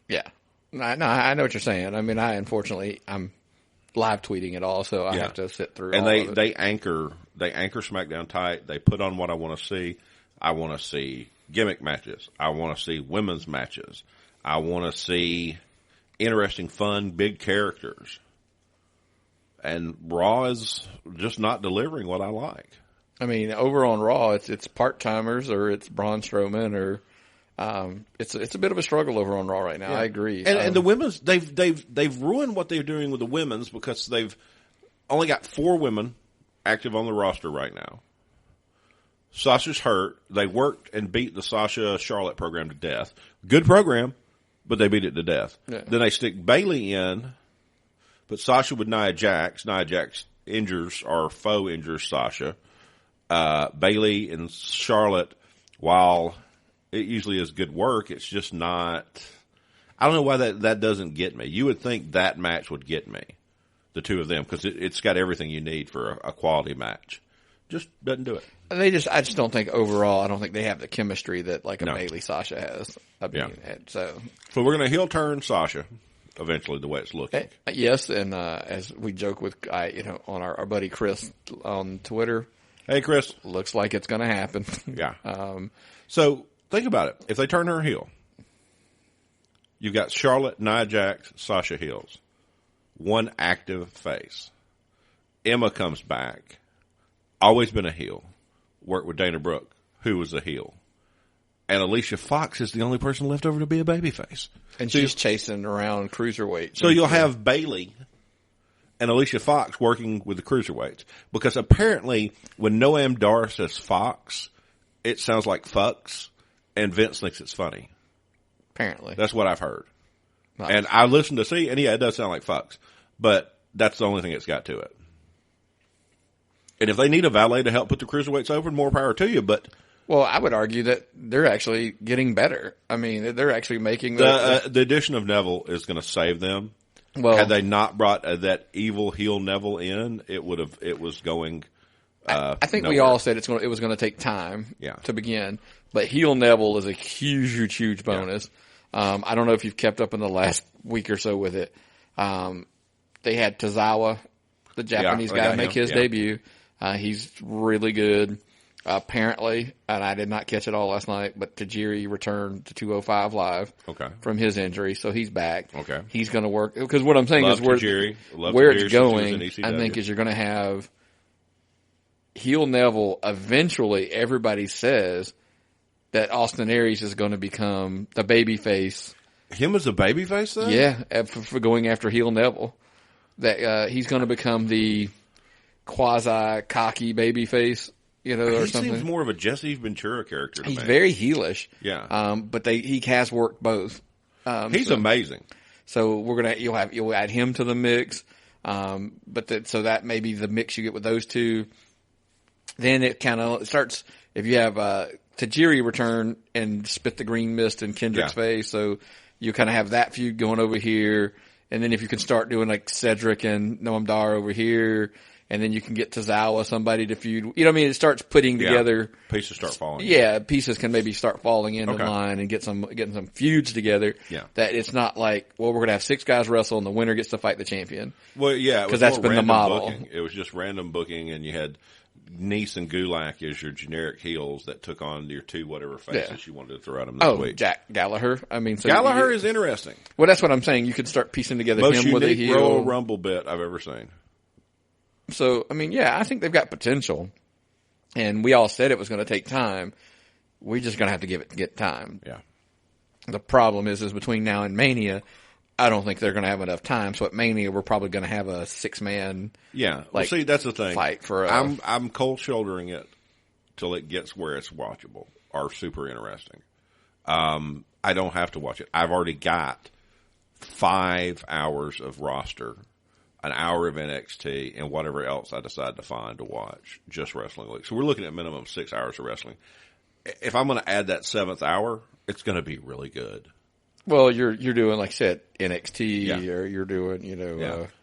Yeah. No, I know what you're saying. I mean, I'm live tweeting it all, so I have to sit through and all of it. They anchor SmackDown tight. They put on what I want to see. I want to see gimmick matches. I want to see women's matches. I want to see interesting, fun, big characters. And Raw is just not delivering what I like. I mean, over on Raw, it's part-timers or it's Braun Strowman or it's a bit of a struggle over on Raw right now. Yeah. I agree. And the women's they've ruined what they're doing with the women's because they've only got 4 women active on the roster right now. Sasha's hurt. They worked and beat the Sasha Charlotte program to death. Good program, but they beat it to death. Yeah. Then they stick Bayley in, but Sasha with Nia Jax. Nia Jax faux injures Sasha. Bayley and Charlotte, while it usually is good work, it's just not. I don't know why that doesn't get me. You would think that match would get me, the 2 of them, because it's got everything you need for a quality match. Just doesn't do it. I just don't think overall. I don't think they have the chemistry that like a Bayley Sasha has. So we're going to heel turn Sasha eventually, the way it's looking. Yes, and as we joke with on our buddy Chris on Twitter. Hey, Chris. Looks like it's going to happen. Yeah. So think about it. If they turn her heel, you've got Charlotte, Nia Jax, Sasha heels. 1 active face. Emma comes back. Always been a heel. Worked with Dana Brooke, who was a heel. And Alicia Fox is the only person left over to be a babyface. And she's chasing around cruiserweight. So you'll have Bayley and Alicia Fox working with the cruiserweights. Because apparently when Noam Dar says Fox, it sounds like fucks, and Vince thinks it's funny. Apparently. That's what I've heard. Nice. And I listened to see, and yeah, it does sound like fucks. But that's the only thing that's got to it. And if they need a valet to help put the cruiserweights over, more power to you. But well, I would argue that they're actually getting better. I mean, they're actually making the addition of Neville is going to save them. Well, had they not brought that evil heel Neville in, it was going. I think nowhere. we all said it was going to take time to begin, but heel Neville is a huge bonus. Yeah. I don't know if you've kept up in the last week or so with it. They had Tozawa, the Japanese guy, make his debut. He's really good. Apparently, and I did not catch it all last night, but Tajiri returned to 205 Live from his injury, so he's back. Okay. He's going to work. Because what I'm saying is where it's going, I think, is you're going to have heel Neville. Eventually, everybody says that Austin Aries is going to become the babyface. Him as a babyface, though? Yeah, for going after heel Neville. That he's going to become the quasi-cocky babyface. You know, or something. He seems more of a Jesse Ventura character to me. He's very heelish. Yeah. But he has worked both. He's amazing. So you'll add him to the mix. So that may be the mix you get with those two. Then it kind of starts, if you have, Tajiri return and spit the green mist in Kendrick's face. So you kind of have that feud going over here. And then if you can start doing like Cedric and Noam Dar over here, and then you can get Tozawa, somebody to feud. You know what I mean? It starts putting together. Pieces start falling. Yeah, pieces can maybe start falling into line and getting some feuds together. Yeah. That it's not like, well, we're going to have 6 guys wrestle and the winner gets to fight the champion. Well, yeah. Because that's been the model. Booking. It was just random booking, and you had Nice and Gulak as your generic heels that took on your 2 whatever faces you wanted to throw at them this week. Jack Gallagher. I mean, so Gallagher is interesting. Well, that's what I'm saying. You could start piecing together him with a heel. Most unique Royal Rumble bit I've ever seen. So, I mean, yeah, I think they've got potential. And we all said it was going to take time. We're just going to have to get time. Yeah. The problem is between now and Mania, I don't think they're going to have enough time. So at Mania, we're probably going to have a 6-man. Yeah. Well, see, that's the thing. Fight for. I'm cold shouldering it till it gets where it's watchable or super interesting. I don't have to watch it. I've already got 5 hours of roster, an hour of NXT, and whatever else I decide to find to watch. Just Wrestling League. So we're looking at minimum 6 hours of wrestling. If I'm going to add that 7th hour, it's going to be really good. Well, you're doing, like I said, NXT, or you're doing,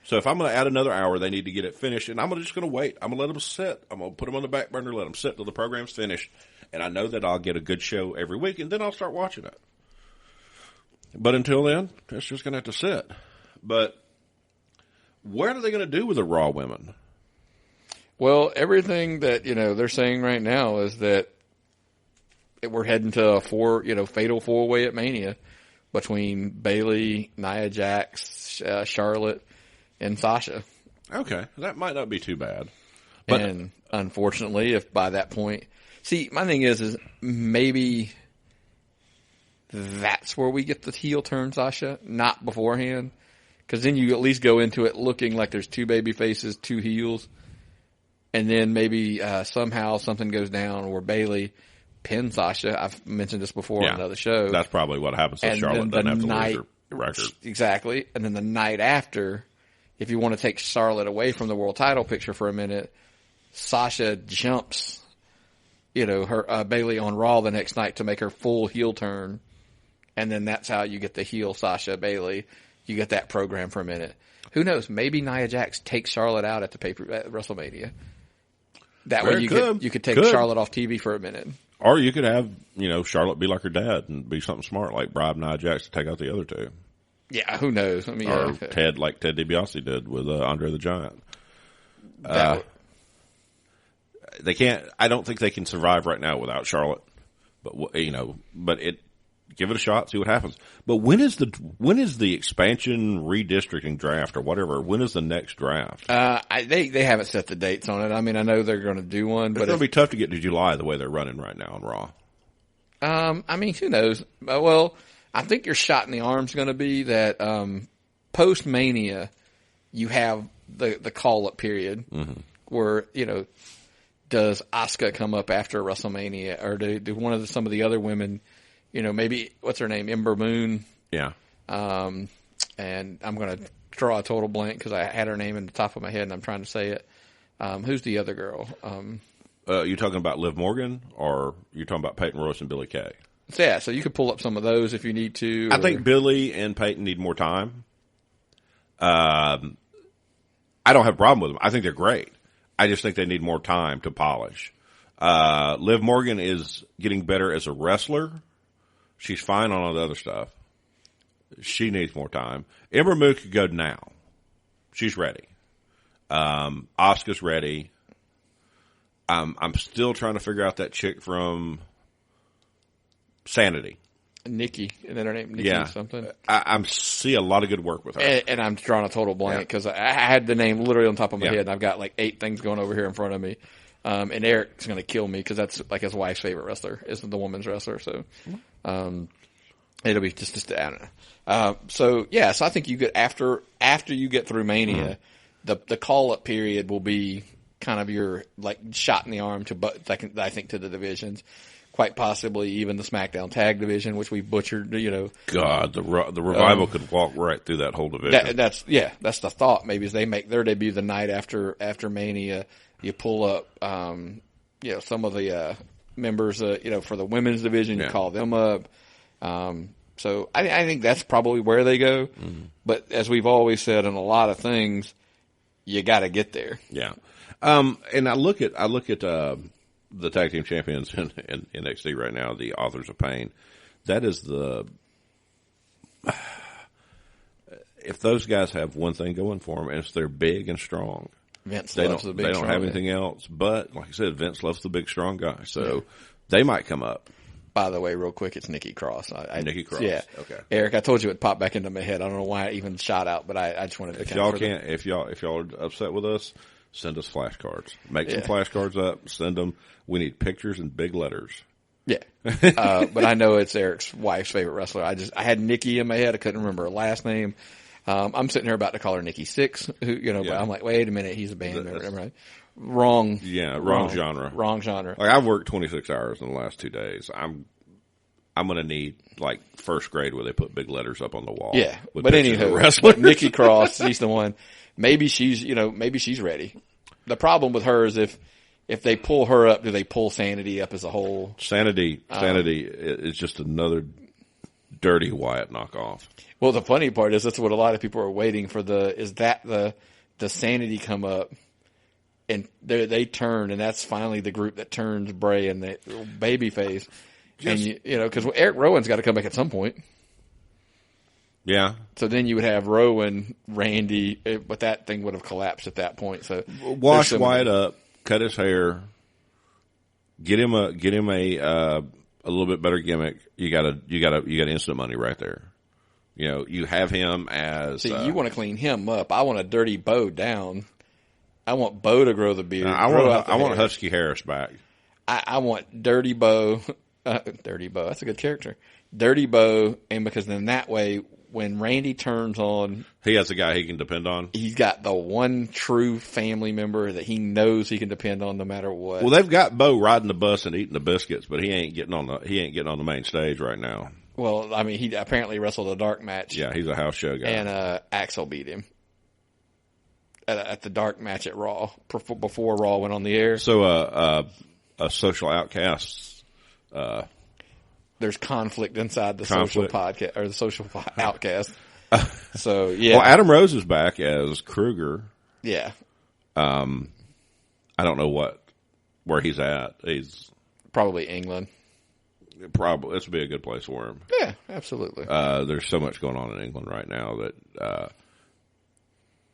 So if I'm going to add another hour, they need to get it finished, and I'm just going to wait. I'm going to let them sit. I'm going to put them on the back burner, let them sit till the program's finished, and I know that I'll get a good show every week, and then I'll start watching it. But until then, it's just going to have to sit. But what are they going to do with the Raw women? Well, everything that, they're saying right now is that we're heading to a fatal 4-way at Mania between Bayley, Nia Jax, Charlotte, and Sasha. Okay. That might not be too bad. But, and unfortunately, if by that point, see, my thing is maybe that's where we get the heel turn, Sasha, not beforehand. Because then you at least go into it looking like there's 2 baby faces, 2 heels. And then maybe somehow something goes down where Bayley pins Sasha. I've mentioned this before on another show. That's probably what happens so Charlotte doesn't have to lose her record. Exactly. And then the night after, if you want to take Charlotte away from the world title picture for a minute, Sasha jumps, her Bayley on Raw the next night to make her full heel turn. And then that's how you get the heel Sasha Bayley. You get that program for a minute. Who knows? Maybe Nia Jax takes Charlotte out at the at WrestleMania. That way you could take Charlotte off TV for a minute. Or you could have, Charlotte be like her dad and be something smart, like bribe Nia Jax to take out the other 2. Yeah, who knows? I mean, or Ted DiBiase did with Andre the Giant. They can't. I don't think they can survive right now without Charlotte. But give it a shot, see what happens. But when is the expansion redistricting draft or whatever? When is the next draft? They haven't set the dates on it. I mean, I know they're going to do one, but it's going to be tough to get to July the way they're running right now on Raw. I mean, who knows? Well, I think your shot in the arm is going to be that post Mania, you have the call up period where does Asuka come up after WrestleMania, or do some of the other women maybe what's her name, Ember Moon. Yeah. And I'm going to draw a total blank because I had her name in the top of my head and I'm trying to say it. Who's the other girl? You talking about Liv Morgan, or you're talking about Peyton Royce and Billy Kay? Yeah, so you could pull up some of those if you need to. I think Billy and Peyton need more time. I don't have a problem with them. I think they're great. I just think they need more time to polish. Liv Morgan is getting better as a wrestler. She's fine on all the other stuff. She needs more time. Ember Moon could go now. She's ready. Asuka's ready. I'm still trying to figure out that chick from Sanity. Nikki, and then her name Nikki something. I see a lot of good work with her. And I'm drawing a total blank because I had the name literally on top of my head, and I've got like 8 things going over here in front of me. And Eric's going to kill me because that's like his wife's favorite wrestler, is the women's wrestler. So, it'll be just I don't know. So I think you get after you get through Mania, the call up period will be kind of your like shot in the arm to I think to the divisions. Quite possibly even the SmackDown Tag Division, which we butchered, God, the Revival could walk right through that whole division. That's the thought. Maybe as they make their debut the night after Mania, you pull up, some of the members, for the women's division, you call them up. So I think that's probably where they go. Mm-hmm. But as we've always said in a lot of things, you got to get there. Yeah. And I look at the tag team champions in NXT right now, the Authors of Pain. That is if those guys have one thing going for them, and it's they're big and strong. Vince they loves don't, the big they don't strong have anything else, but like I said, Vince loves the big strong guy, so they might come up. By the way, real quick, it's Nikki Cross. Nikki Cross. Yeah. Okay. Eric, I told you it popped back into my head. I don't know why it even shot out, but I just wanted to. If y'all are upset with us, send us flashcards. Make some flashcards up. Send them. We need pictures and big letters. Yeah. But I know it's Eric's wife's favorite wrestler. I had Nikki in my head. I couldn't remember her last name. I'm sitting here about to call her Nikki Six, but I'm like, wait a minute, he's a band member. Right? Wrong genre. Wrong genre. Like I've worked 26 hours in the last 2 days. I'm going to need like first grade where they put big letters up on the wall. Yeah. But anywho, Nikki Cross, she's the one. Maybe she's ready. The problem with her is if they pull her up, do they pull Sanity up as a whole? Sanity is just another dirty Wyatt knockoff. Well, the funny part is that's what a lot of people are waiting for. The Sanity come up, and they turn, and that's finally the group that turns Bray and the babyface. And because Eric Rowan's got to come back at some point. Yeah. So then you would have Rowan, Randy, but that thing would have collapsed at that point. So wash Wyatt up, cut his hair, get him a little bit better gimmick. You got instant money right there. You have him as. See, you want to clean him up. I want a dirty Bo down. I want Bo to grow the beard. I want Husky Harris back. I want Dirty Bo. Dirty Bo. That's a good character. Dirty Bo, and because then that way, when Randy turns on, he has a guy he can depend on. He's got the one true family member that he knows he can depend on no matter what. Well, they've got Bo riding the bus and eating the biscuits, but he ain't getting on the main stage right now. Well, I mean, he apparently wrestled a dark match. Yeah, he's a house show guy. And Axel beat him at the dark match at Raw before Raw went on the air. So, a social outcast. There's conflict inside the social podcast or the social outcast. So yeah. Well, Adam Rose is back as Kruger. Yeah. I don't know where he's at. He's probably England. Probably this would be a good place for him. Yeah, absolutely. There's so much going on in England right now that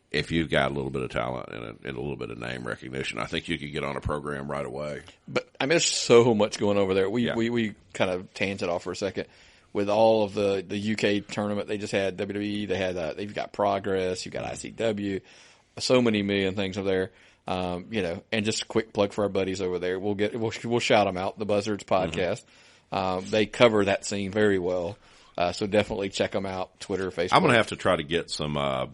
if you've got a little bit of talent and a little bit of name recognition, I think you could get on a program right away. But I mean, there's so much going over there. We kind of tangent off for a second with all of the UK tournament. They just had WWE. They had they've got Progress. You've got ICW. So many million things over there. And just a quick plug for our buddies over there. We'll shout them out. The Buzzards podcast. Mm-hmm. They cover that scene very well. So definitely check them out. Twitter, Facebook. I'm going to have to try to get some of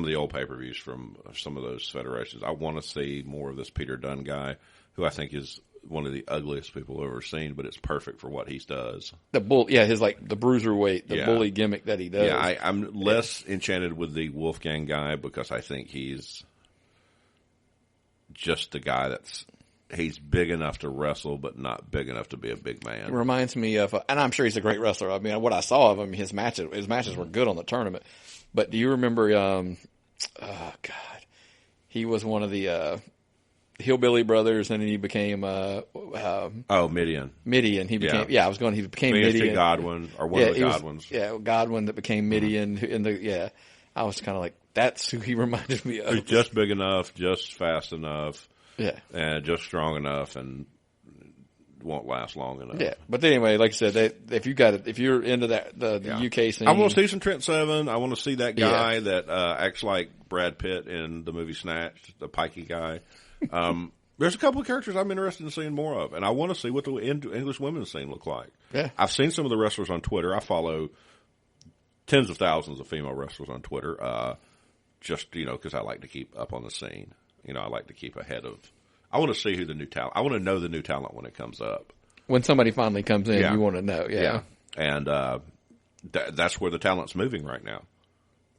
the old pay-per-views from some of those federations. I want to see more of this Peter Dunne guy, who I think is one of the ugliest people I've ever seen, but it's perfect for what he does. The bruiserweight, the bully gimmick that he does. Yeah, I'm less enchanted with the Wolfgang guy because I think he's just the guy he's big enough to wrestle, but not big enough to be a big man. It reminds me of, and I'm sure he's a great wrestler. I mean, what I saw of him, his matches were good on the tournament. But do you remember? Oh God, he was one of the Hillbilly Brothers, and then he became Midian. Midian. He became he became Midian. Godwin, or one of the Godwins. Godwin that became Midian in the I was kind of like, that's who he reminded me of. He's just big enough, just fast enough. Yeah. And just strong enough and won't last long enough. Yeah. But anyway, like I said, if you're into the UK scene. I want to see some Trent Seven. I want to see that guy that acts like Brad Pitt in the movie Snatch, the pikey guy. There's a couple of characters I'm interested in seeing more of, and I want to see what the English women's scene look like. Yeah. I've seen some of the wrestlers on Twitter. I follow tens of thousands of female wrestlers on Twitter, just, because I like to keep up on the scene. I like to keep ahead of. I want to see who the new talent. I want to know the new talent when it comes up. When somebody finally comes in, you want to know. Yeah. And that's where the talent's moving right now.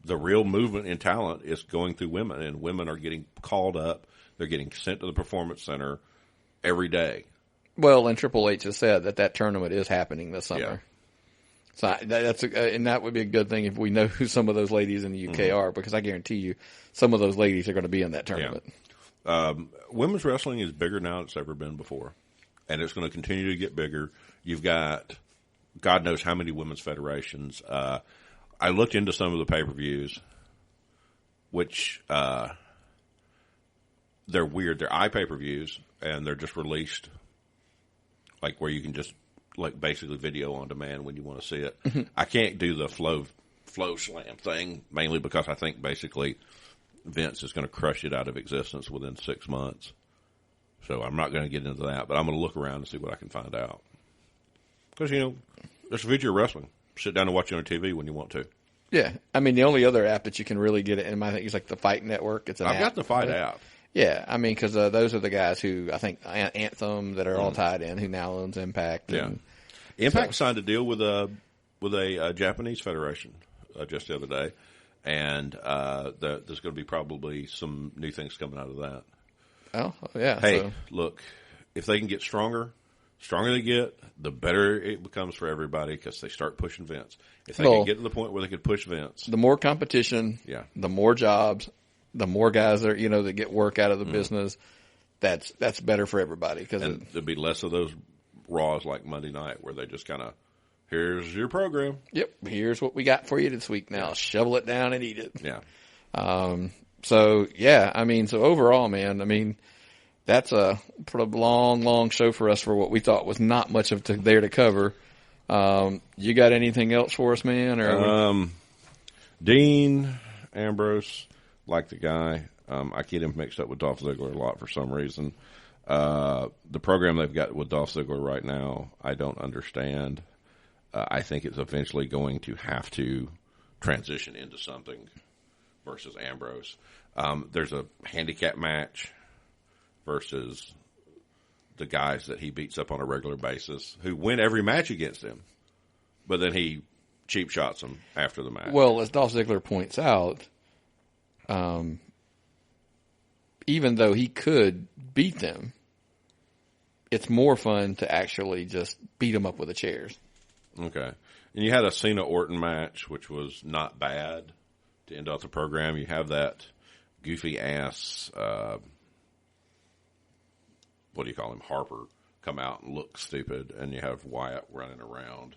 The real movement in talent is going through women, and women are getting called up. They're getting sent to the Performance Center every day. Well, and Triple H has said that tournament is happening this summer. Yeah. So and that would be a good thing if we know who some of those ladies in the UK are, because I guarantee you some of those ladies are going to be in that tournament. Yeah. Women's wrestling is bigger now than it's ever been before, and it's going to continue to get bigger. You've got God knows how many women's federations. I looked into some of the pay-per-views, which they're weird. They're iPay-per-views, and they're just released like where you can just basically video on demand when you want to see it. Mm-hmm. I can't do the flow slam thing, mainly because I think basically Vince is going to crush it out of existence within 6 months. So I'm not going to get into that, but I'm going to look around and see what I can find out. Because, there's a video wrestling. Sit down and watch it on TV when you want to. Yeah. I mean, the only other app that you can really get it in, I think, is like the Fight Network. I've got the Fight app. Yeah, I mean, because those are the guys who, I think, Anthem, that are all tied in, who now owns Impact. Yeah. Impact signed a deal with a Japanese federation just the other day, and there's going to be probably some new things coming out of that. Oh, yeah. Hey, look, if they can get stronger they get, the better it becomes for everybody because they start pushing Vince. If they can get to the point where they could push Vince. The more competition, the more jobs, the more guys that get work out of the business, that's better for everybody. And there'll be less of those Raws like Monday night where they just kind of, here's your program. Yep, here's what we got for you this week now. Shovel it down and eat it. Yeah. So overall, man, that's a pretty long show for us for what we thought was not much of there to cover. You got anything else for us, man? Or Dean Ambrose, like the guy. I get him mixed up with Dolph Ziggler a lot for some reason. The program they've got with Dolph Ziggler right now, I don't understand. I think it's eventually going to have to transition into something versus Ambrose. There's a handicap match versus the guys that he beats up on a regular basis who win every match against him, but then he cheap shots them after the match. Well, as Dolph Ziggler points out, even though he could beat them, it's more fun to actually just beat them up with the chairs. Okay. And you had a Cena-Orton match, which was not bad to end off the program. You have that goofy-ass, what do you call him, Harper, come out and look stupid, and you have Wyatt running around.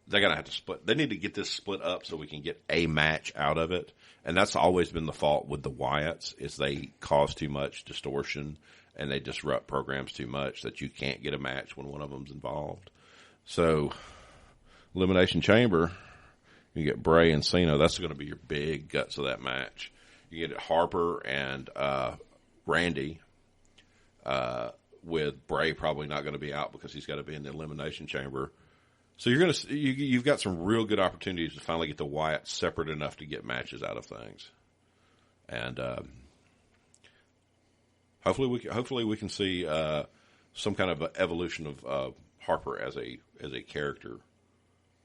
They're going to have to split. They need to get this split up so we can get a match out of it. And that's always been the fault with the Wyatts, is they cause too much distortion and they disrupt programs too much that you can't get a match when one of them's involved. So, Elimination Chamber, you get Bray and Cena. That's going to be your big guts of that match. You get Harper and Randy, with Bray probably not going to be out because he's got to be in the Elimination Chamber. So you've got some real good opportunities to finally get the Wyatt separate enough to get matches out of things. And Hopefully we can see some kind of a evolution of Harper as a character,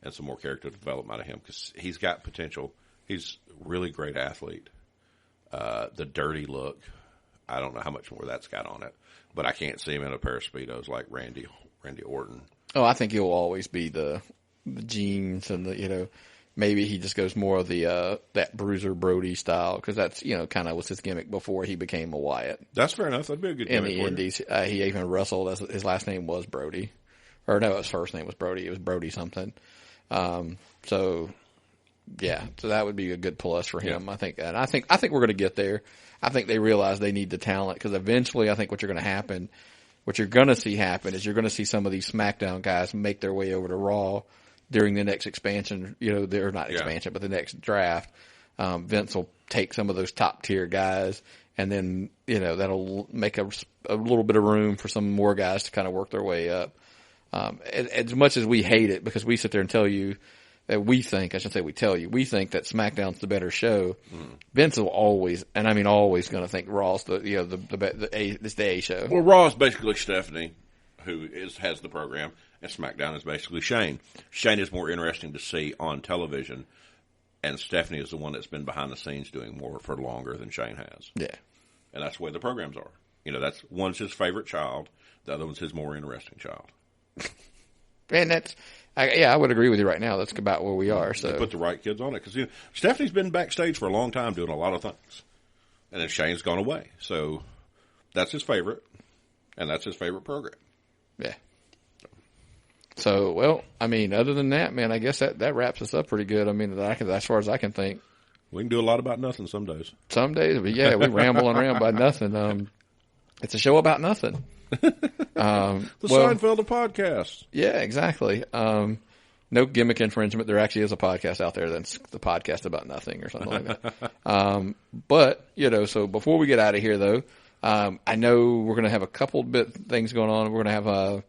and some more character development out of him, because he's got potential. He's a really great athlete. The dirty look, I don't know how much more that's got on it, but I can't see him in a pair of Speedos like Randy Orton. Oh, I think he'll always be the jeans and maybe he just goes more of the that Bruiser Brody style, because that's kind of was his gimmick before he became a Wyatt. That's fair enough. That'd be a good in gimmick the Indies. He even wrestled as his last name was Brody, or no, his first name was Brody. It was Brody something. So that would be a good plus for him. Yeah. I think we're going to get there. I think they realize they need the talent, because eventually I think what you're going to see happen is you're going to see some of these SmackDown guys make their way over to Raw during the next expansion. They're not expansion, but the next draft. Vince will take some of those top tier guys, and then that'll make a little bit of room for some more guys to kind of work their way up. As much as we hate it, because we sit there and tell you that we think that SmackDown's the better show. Vince will always, and I mean always, going to think Raw's it's the A show. Well, Raw is basically Stephanie, who has the program, and SmackDown is basically Shane. Shane is more interesting to see on television, and Stephanie is the one that's been behind the scenes doing more for longer than Shane has. Yeah, and that's the way the programs are. That's one's his favorite child, the other one's his more interesting child. And I would agree with you right now. That's about where we are. So they put the right kids on it, because Stephanie's been backstage for a long time doing a lot of things, and then Shane's gone away. So that's his favorite, and that's his favorite program. Yeah. So, well, I mean, other than that, man, I guess that wraps us up pretty good. I mean, as far as I can think. We can do a lot about nothing some days. Some days, but yeah, we ramble and ramble about nothing. It's a show about nothing. Seinfeld of podcasts. Yeah, exactly. No gimmick infringement. There actually is a podcast out there that's the podcast about nothing or something like that. But, so before we get out of here, though, I know we're going to have a couple things going on. We're going to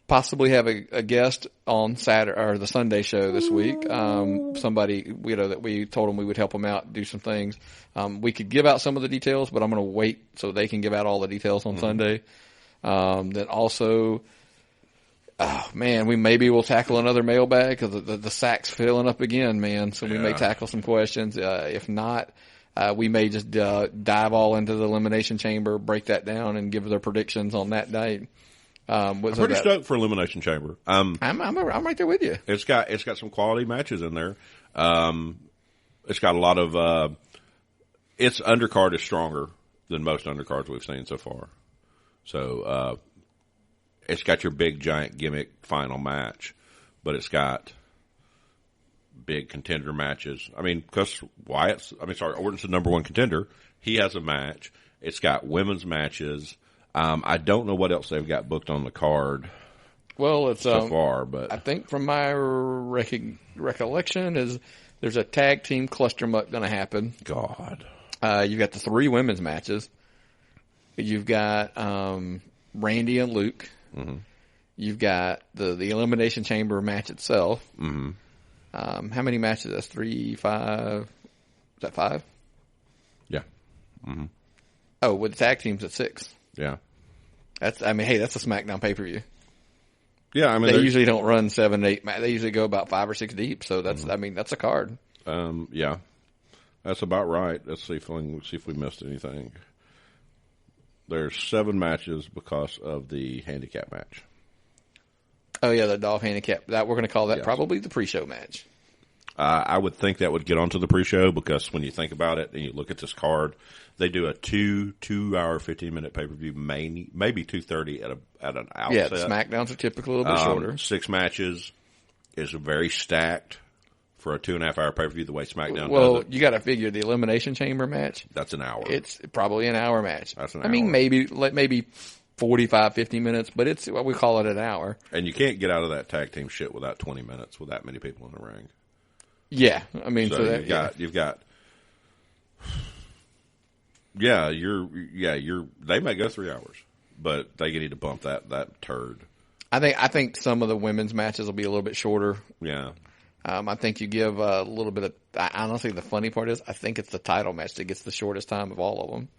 possibly have a guest on Saturday or the Sunday show this week. Somebody, that we told them we would help them out, do some things. We could give out some of the details, but I'm going to wait so they can give out all the details on Sunday. Then also, we will tackle another mailbag, because the sack's filling up again, man. So we may tackle some questions. If not, we may just dive all into the Elimination Chamber, break that down, and give their predictions on that night. I'm pretty stoked for Elimination Chamber. I'm right there with you. It's got some quality matches in there. It's got a lot of its undercard is stronger than most undercards we've seen so far. So it's got your big giant gimmick final match, but it's got big contender matches. I mean, because Orton's the number one contender. He has a match. It's got women's matches. I don't know what else they've got booked on the card. Well, it's so far, but I think from my recollection is there's a tag team cluster muck going to happen. God, you've got the 3 women's matches. You've got Randy and Luke. Mm-hmm. You've got the Elimination Chamber match itself. Mm-hmm. How many matches? That's 3, 5. Is that 5? Yeah. Mm-hmm. Oh, with the tag teams at 6. Yeah. That's a SmackDown pay-per-view. Yeah, I mean, they usually don't run 7, 8. They usually go about 5 or 6 deep. So that's, that's a card. Yeah, that's about right. Let's see if we missed anything. There's 7 matches because of the handicap match. Oh yeah, the Dolph handicap. That we're going to call that probably the pre-show match. I would think that would get onto the pre-show, because when you think about it and you look at this card, they do a 2 hour 15-minute pay-per-view, maybe 2:30 at an outset. Yeah, the SmackDowns are typically a little bit shorter. 6 matches is very stacked for a 2.5 hour pay-per-view the way SmackDown does it. Well, you got to figure the Elimination Chamber match. That's an hour. It's probably an hour match. That's an hour. I mean, maybe 45, 50 minutes, but it's what we call it an hour. And you can't get out of that tag team shit without 20 minutes with that many people in the ring. Yeah, I mean, they may go 3 hours, but they need to bump that turd. I think some of the women's matches will be a little bit shorter. Yeah. I think you give a little bit of, honestly, the funny part is I think it's the title match that gets the shortest time of all of them.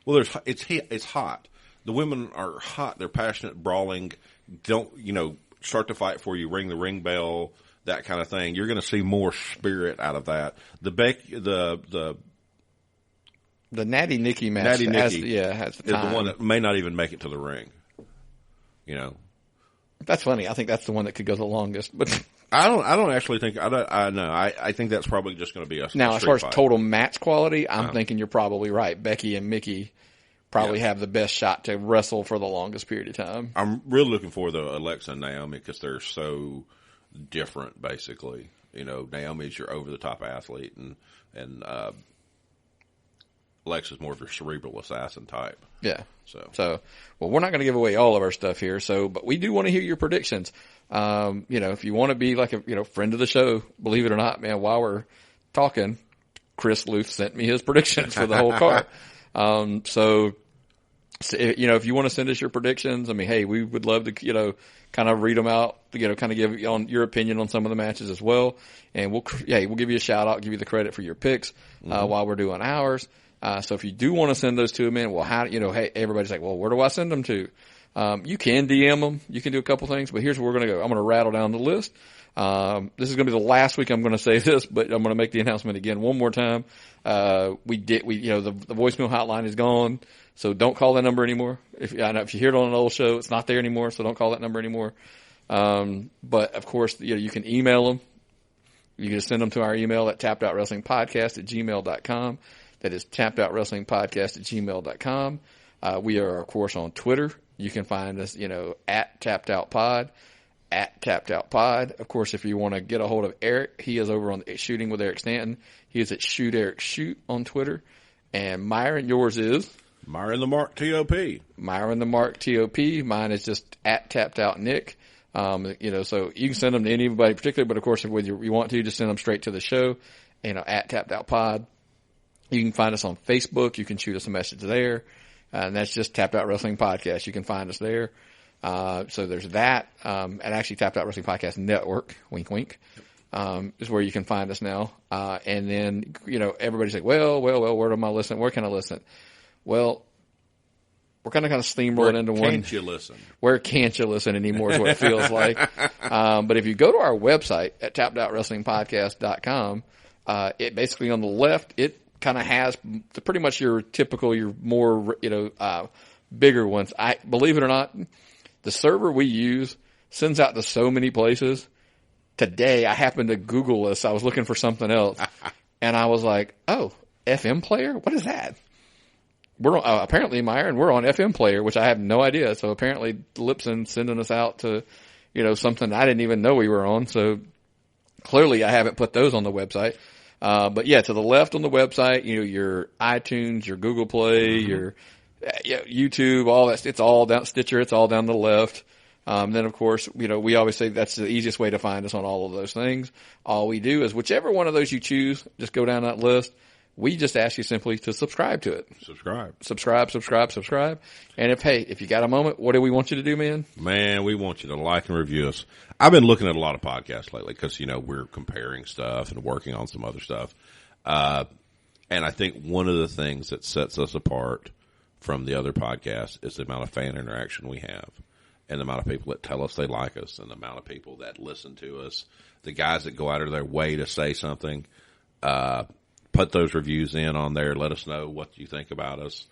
Well, it's hot. The women are hot. They're passionate, brawling. Don't start to fight for you, ring the ring bell, that kind of thing. You're going to see more spirit out of that. The Natty Nikki match has the is the one that may not even make it to the ring. That's funny. I think that's the one that could go the longest. But I don't actually think I think that's probably just going to be a now as far as fight. total match quality, I'm thinking you're probably right. Becky and Mickey probably have the best shot to wrestle for the longest period of time. I'm really looking for the Alexa and Naomi because they're so different. Basically, Naomi's your over the top athlete, and Alexa's more of your cerebral assassin type. Yeah. So, well, we're not going to give away all of our stuff here. But we do want to hear your predictions. If you want to be like a friend of the show, believe it or not, man, while we're talking, Chris Luth sent me his predictions for the whole card. If you want to send us your predictions, I mean, hey, we would love to, kind of read them out, kind of give you on your opinion on some of the matches as well. And we'll give you a shout out, give you the credit for your picks, while we're doing ours. So if you do want to send those to them in, well, hey, everybody's like, well, where do I send them to? You can DM them. You can do a couple things, but here's where we're going to go. I'm going to rattle down the list. This is going to be the last week I'm going to say this, but I'm going to make the announcement again one more time. The voicemail hotline is gone, so don't call that number anymore. If you hear it on an old show, it's not there anymore, so don't call that number anymore. But of course, you can email them. You can just send them to our email at tappedoutwrestlingpodcast@gmail.com. That is tappedoutwrestlingpodcast@gmail.com. We are, of course, on Twitter. You can find us, at tappedOutPod, at tappedOutPod. Of course, if you want to get a hold of Eric, he is over on Shooting with Eric Stanton. He is at Shoot Eric Shoot on Twitter. And Myron, yours is? Myron the Mark TOP. Myron the Mark TOP. Mine is just at TappedOutNick. So you can send them to anybody particular, but of course, if you want to, just send them straight to the show, at TappedOutPod. You can find us on Facebook. You can shoot us a message there. And that's just Tapped Out Wrestling Podcast. You can find us there. So there's that. And actually Tapped Out Wrestling Podcast Network, wink, wink, is where you can find us now. And then, everybody's like, well, where am I listening? Where can I listen? Well, we're kind of steamrolling into one. Where can't you listen? Where can't you listen anymore is what it feels like. But if you go to our website at tappedoutvwrestlingpodcast.com, it basically on the left, it kind of has pretty much your typical, your more, bigger ones. Believe it or not, the server we use sends out to so many places. Today, I happened to Google this. I was looking for something else, and I was like, "Oh, FM player? What is that?" We're apparently, Myron, we're on FM player, which I have no idea. So apparently, Lipson's sending us out to, something I didn't even know we were on. So clearly, I haven't put those on the website. But yeah, to the left on the website, your iTunes, your Google Play, your YouTube, all that. It's all down Stitcher. It's all down the left. Then of course, we always say that's the easiest way to find us on all of those things. All we do is whichever one of those you choose, just go down that list. We just ask you simply to subscribe to it. Subscribe. And if you got a moment, what do we want you to do, man? Man, we want you to like and review us. I've been looking at a lot of podcasts lately because, we're comparing stuff and working on some other stuff. And I think one of the things that sets us apart from the other podcasts is the amount of fan interaction we have and the amount of people that tell us they like us and the amount of people that listen to us, the guys that go out of their way to say something. Put those reviews in on there. Let us know what you think about us.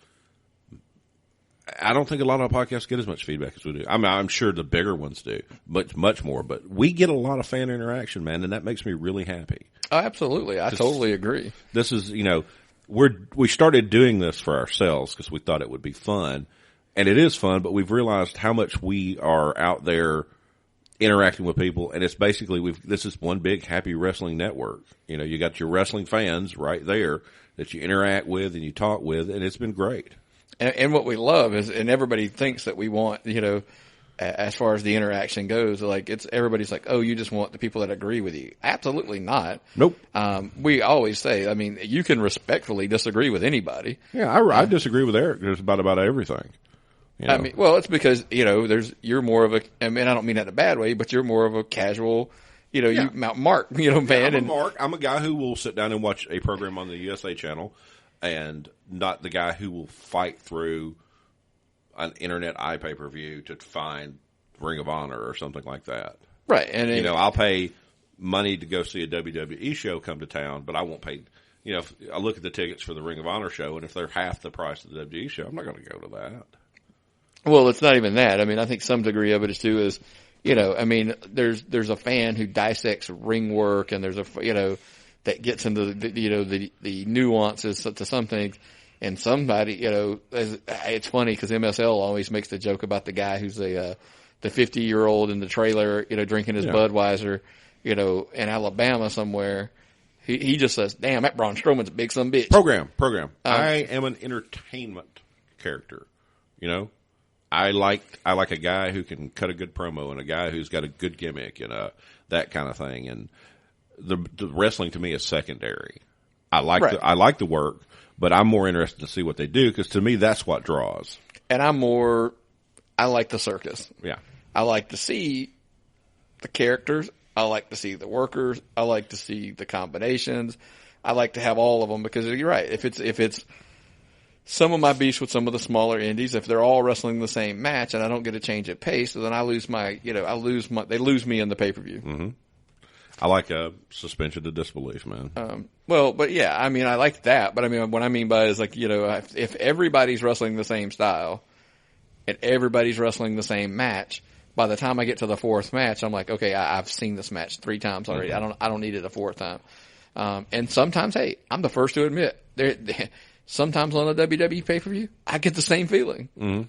I don't think a lot of podcasts get as much feedback as we do. I mean, I'm sure the bigger ones do, much more. But we get a lot of fan interaction, man, and that makes me really happy. Oh, absolutely. I totally agree. This is, we started doing this for ourselves because we thought it would be fun. And it is fun, but we've realized how much we are out there interacting with people, and it's basically this is one big happy wrestling network. You got your wrestling fans right there that you interact with and you talk with, and it's been great. And what we love is, and everybody thinks that we want, as far as the interaction goes, like everybody's like, oh, you just want the people that agree with you. Absolutely not. Nope. We always say, I mean, you can respectfully disagree with anybody. Yeah, I disagree with Eric just about everything. I mean, well, it's because, you're more of I don't mean that in a bad way, but you're more of a casual, you Mark, fan. I'm a Mark. I'm a guy who will sit down and watch a program on the USA channel, and not the guy who will fight through an internet pay-per-view to find Ring of Honor or something like that. Right. And I'll pay money to go see a WWE show come to town, but I won't pay. If I look at the tickets for the Ring of Honor show, and if they're half the price of the WWE show, I'm not going to go to that. Well, it's not even that. I mean, I think some degree of it is too is, I mean, there's a fan who dissects ring work, and there's that gets into the nuances to some things, and somebody, it's funny because MSL always makes the joke about the guy who's the 50-year-old in the trailer, drinking his Budweiser, in Alabama somewhere. He just says, "Damn, that Braun Strowman's a big son of a bitch." Program. I am an entertainment character. I like a guy who can cut a good promo and a guy who's got a good gimmick and that kind of thing. And the wrestling to me is secondary. I like the work, but I'm more interested to see what they do because to me that's what draws. And I like the circus. Yeah, I like to see the characters. I like to see the workers. I like to see the combinations. I like to have all of them because you're right. If it's some of my beefs with some of the smaller indies, if they're all wrestling the same match and I don't get a change of pace, then I lose they lose me in the pay-per-view. Mm-hmm. I like a suspension of disbelief, man. But yeah, I mean, I like that, but I mean, what I mean by it is like, if everybody's wrestling the same style and everybody's wrestling the same match, by the time I get to the fourth match, I'm like, okay, I've seen this match 3 times already. Mm-hmm. I don't need it a 4th time. And sometimes, hey, I'm the first to admit sometimes on a WWE pay-per-view, I get the same feeling. Mm-hmm.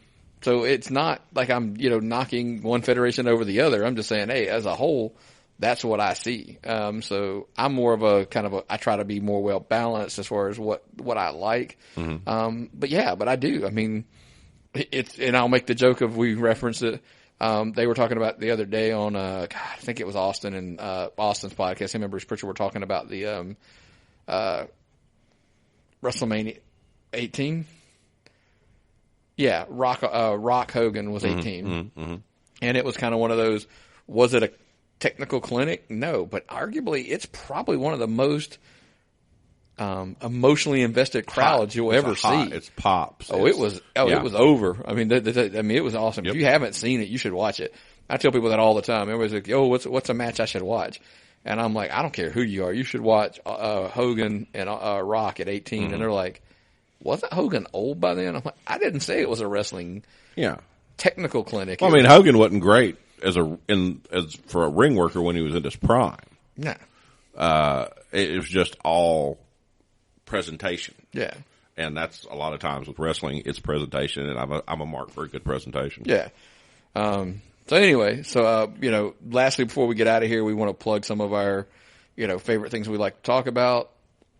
So it's not like I'm, knocking one federation over the other. I'm just saying, hey, as a whole, that's what I see. So I'm more of I try to be more well balanced as far as what I like. Mm-hmm. But I do. I mean, and I'll make the joke of, we referenced it. They were talking about the other day on, I think it was Austin and, Austin's podcast. Him and Bruce Pritchard were talking about the, WrestleMania 18. Yeah. Rock Hogan was 18. Mm-hmm. And it was kind of one of those, was it a technical clinic? No, but arguably it's probably one of the most, emotionally invested crowds you'll ever see. It's pops. It was over. I mean, it was awesome. Yep. If you haven't seen it, you should watch it. I tell people that all the time. Everybody's like, "Oh, what's a match I should watch?" And I'm like, I don't care who you are. You should watch Hogan and Rock at 18. Mm-hmm. And they're like, wasn't Hogan old by then? I'm like, I didn't say it was a wrestling technical clinic. Well, I mean, Hogan wasn't great as for a ring worker when he was in his prime. No. It was just all presentation. Yeah. And that's a lot of times with wrestling, it's presentation, and I'm a mark for a good presentation. Yeah. So anyway, lastly, before we get out of here, we want to plug some of our, favorite things we like to talk about.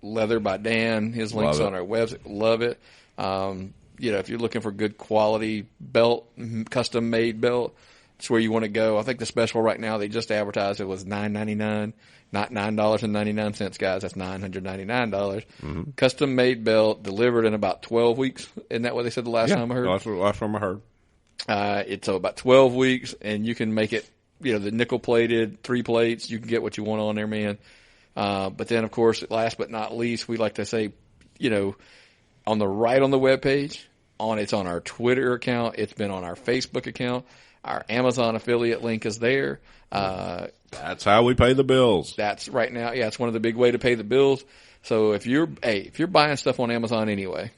Leather by Dan, his links on our website. Love it. If you're looking for good quality belt, custom made belt, it's where you want to go. I think the special right now, they just advertised it was $9.99, not $9.99, guys. That's $999. Mm-hmm. Custom made belt delivered in about 12 weeks. Isn't that what they said the last time I heard? That's the last time I heard. It's about 12 weeks, and you can make it, the nickel plated, 3 plates. You can get what you want on there, man. But then, of course, last but not least, we like to say, on the webpage, it's on our Twitter account. It's been on our Facebook account. Our Amazon affiliate link is there. That's how we pay the bills. That's right now. Yeah, it's one of the big way to pay the bills. So if you're buying stuff on Amazon anyway,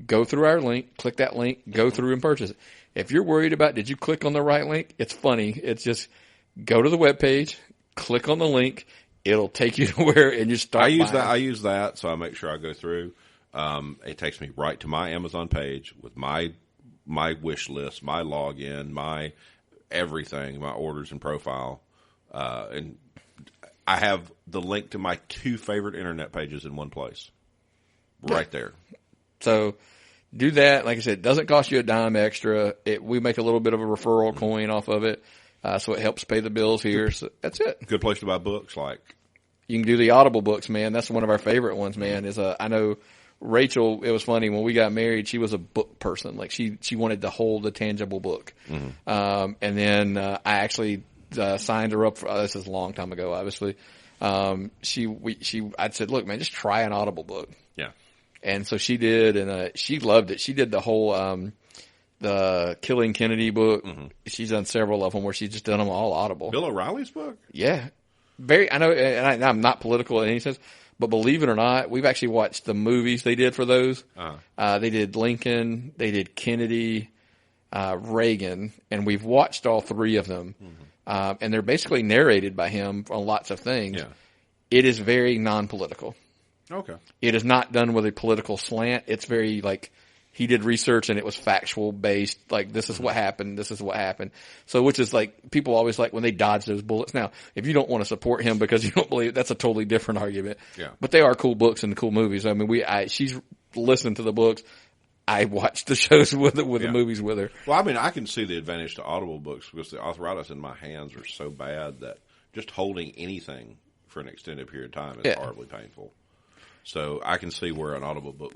go through our link, click that link, go through and purchase it. If you're worried about, did you click on the right link? It's funny. It's just go to the webpage, click on the link. It'll take you to where, and you start. I use that, so I make sure I go through. It takes me right to my Amazon page with my wish list, my login, my everything, my orders and profile, and I have the link to my 2 favorite internet pages in one place, right there. So do that. Like I said, it doesn't cost you a dime extra. We make a little bit of a referral coin off of it. So it helps pay the bills here. So that's it. Good place to buy books. You can do the Audible books, man. That's one of our favorite ones, man. I know Rachel, it was funny when we got married, she was a book person. Like she wanted to hold a tangible book. Mm-hmm. And then, I actually, signed her up for, this is a long time ago, obviously. I said, look, man, just try an Audible book. Yeah. And so she did, and she loved it. She did the whole the Killing Kennedy book. Mm-hmm. She's done several of them where she's just done them all audible. Bill O'Reilly's book? Yeah. I know, and I'm not political in any sense, but believe it or not, we've actually watched the movies they did for those. They did Lincoln, they did Kennedy, Reagan, and we've watched all three of them. Mm-hmm. And they're basically narrated by him on lots of things. Yeah. It is very non-political. Okay. It is not done with a political slant. It's very like he did research and it was factual based. Like this is what happened. This is what happened. So which is like people always like when they dodge those bullets. Now, if you don't want to support him because you don't believe, that's a totally different argument. Yeah. But they are cool books and cool movies. I mean, she's listened to the books. I watched the shows with the movies with her. Well, I mean, I can see the advantage to Audible books because the arthritis in my hands are so bad that just holding anything for an extended period of time is horribly painful. So I can see where an Audible book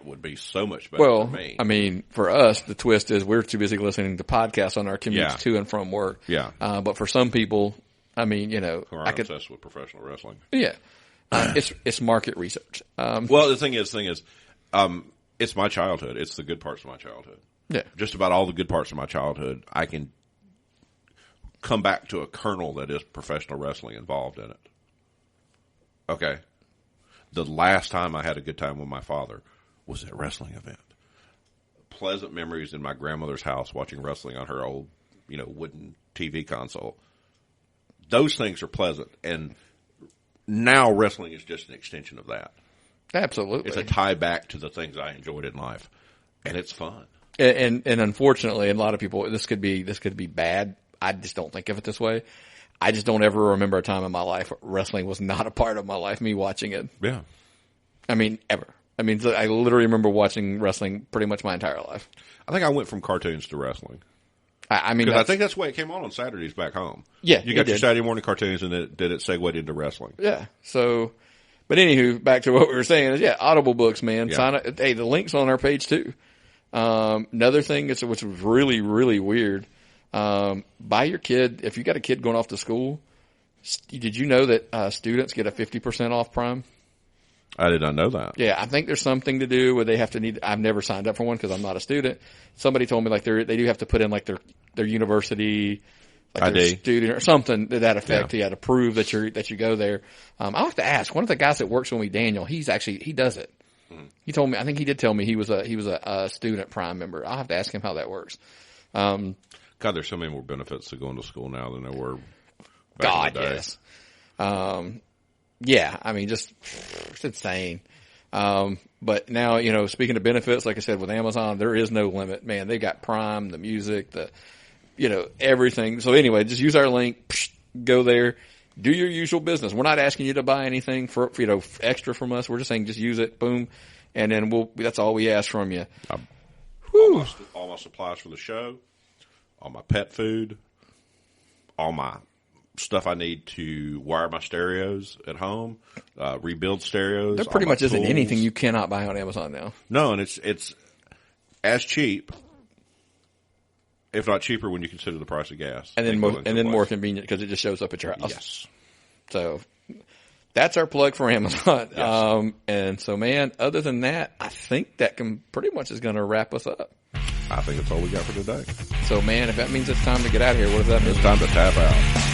would be so much better for me. I mean, for us, the twist is we're too busy listening to podcasts on our commutes to and from work. Yeah. But for some people, I mean, you know, I'm obsessed with professional wrestling. Yeah. It's market research. Well, the thing is, it's my childhood. It's the good parts of my childhood. Yeah. Just about all the good parts of my childhood, I can come back to a kernel that is professional wrestling involved in it. Okay. The last time I had a good time with my father was at a wrestling event. Pleasant memories in my grandmother's house watching wrestling on her old, wooden TV console. Those things are pleasant. And now wrestling is just an extension of that. Absolutely. It's a tie back to the things I enjoyed in life. And it's fun. And unfortunately, a lot of people, this could be bad. I just don't think of it this way. I just don't ever remember a time in my life where wrestling was not a part of my life, me watching it. Yeah. I mean, ever. I mean, I literally remember watching wrestling pretty much my entire life. I think I went from cartoons to wrestling. I mean, because I think that's the way it came on Saturdays back home. Yeah. You got your Saturday morning cartoons and it segued into wrestling. Yeah. So, but anywho, back to what we were saying is, Audible books, man. Yeah. Sign up. Hey, the link's on our page too. Another thing which was really, really weird. Buy your kid, if you got a kid going off to school, did you know that students get a 50% off Prime? I did not know that. Yeah, I think there's something to do where they have to I've never signed up for one because I'm not a student. Somebody told me like they do have to put in like their university, like ID. Their student or something to that effect. Yeah. You had to prove that you go there. I'll have to ask one of the guys that works with me, Daniel. He does it. Mm-hmm. He told me, I think he did tell me he was a student Prime member. I'll have to ask him how that works. God, there's so many more benefits to going to school now than there were back in the day. Yes. Yeah, I mean, just, it's insane. But now, speaking of benefits, like I said, with Amazon, there is no limit. Man, they got Prime, the music, everything. So anyway, just use our link, go there, do your usual business. We're not asking you to buy anything for, extra from us. We're just saying just use it, boom, and then that's all we ask from you. All my supplies for the show. All my pet food, all my stuff I need to wire my stereos at home, rebuild stereos. There pretty much isn't anything you cannot buy on Amazon now. No, and it's as cheap, if not cheaper, when you consider the price of gas. And then more convenient because it just shows up at your house. Yes. So that's our plug for Amazon. Yes. And so, man, other than that, I think that pretty much is going to wrap us up. I think that's all we got for today. So, man, if that means it's time to get out of here, what does that mean? It's time to tap out.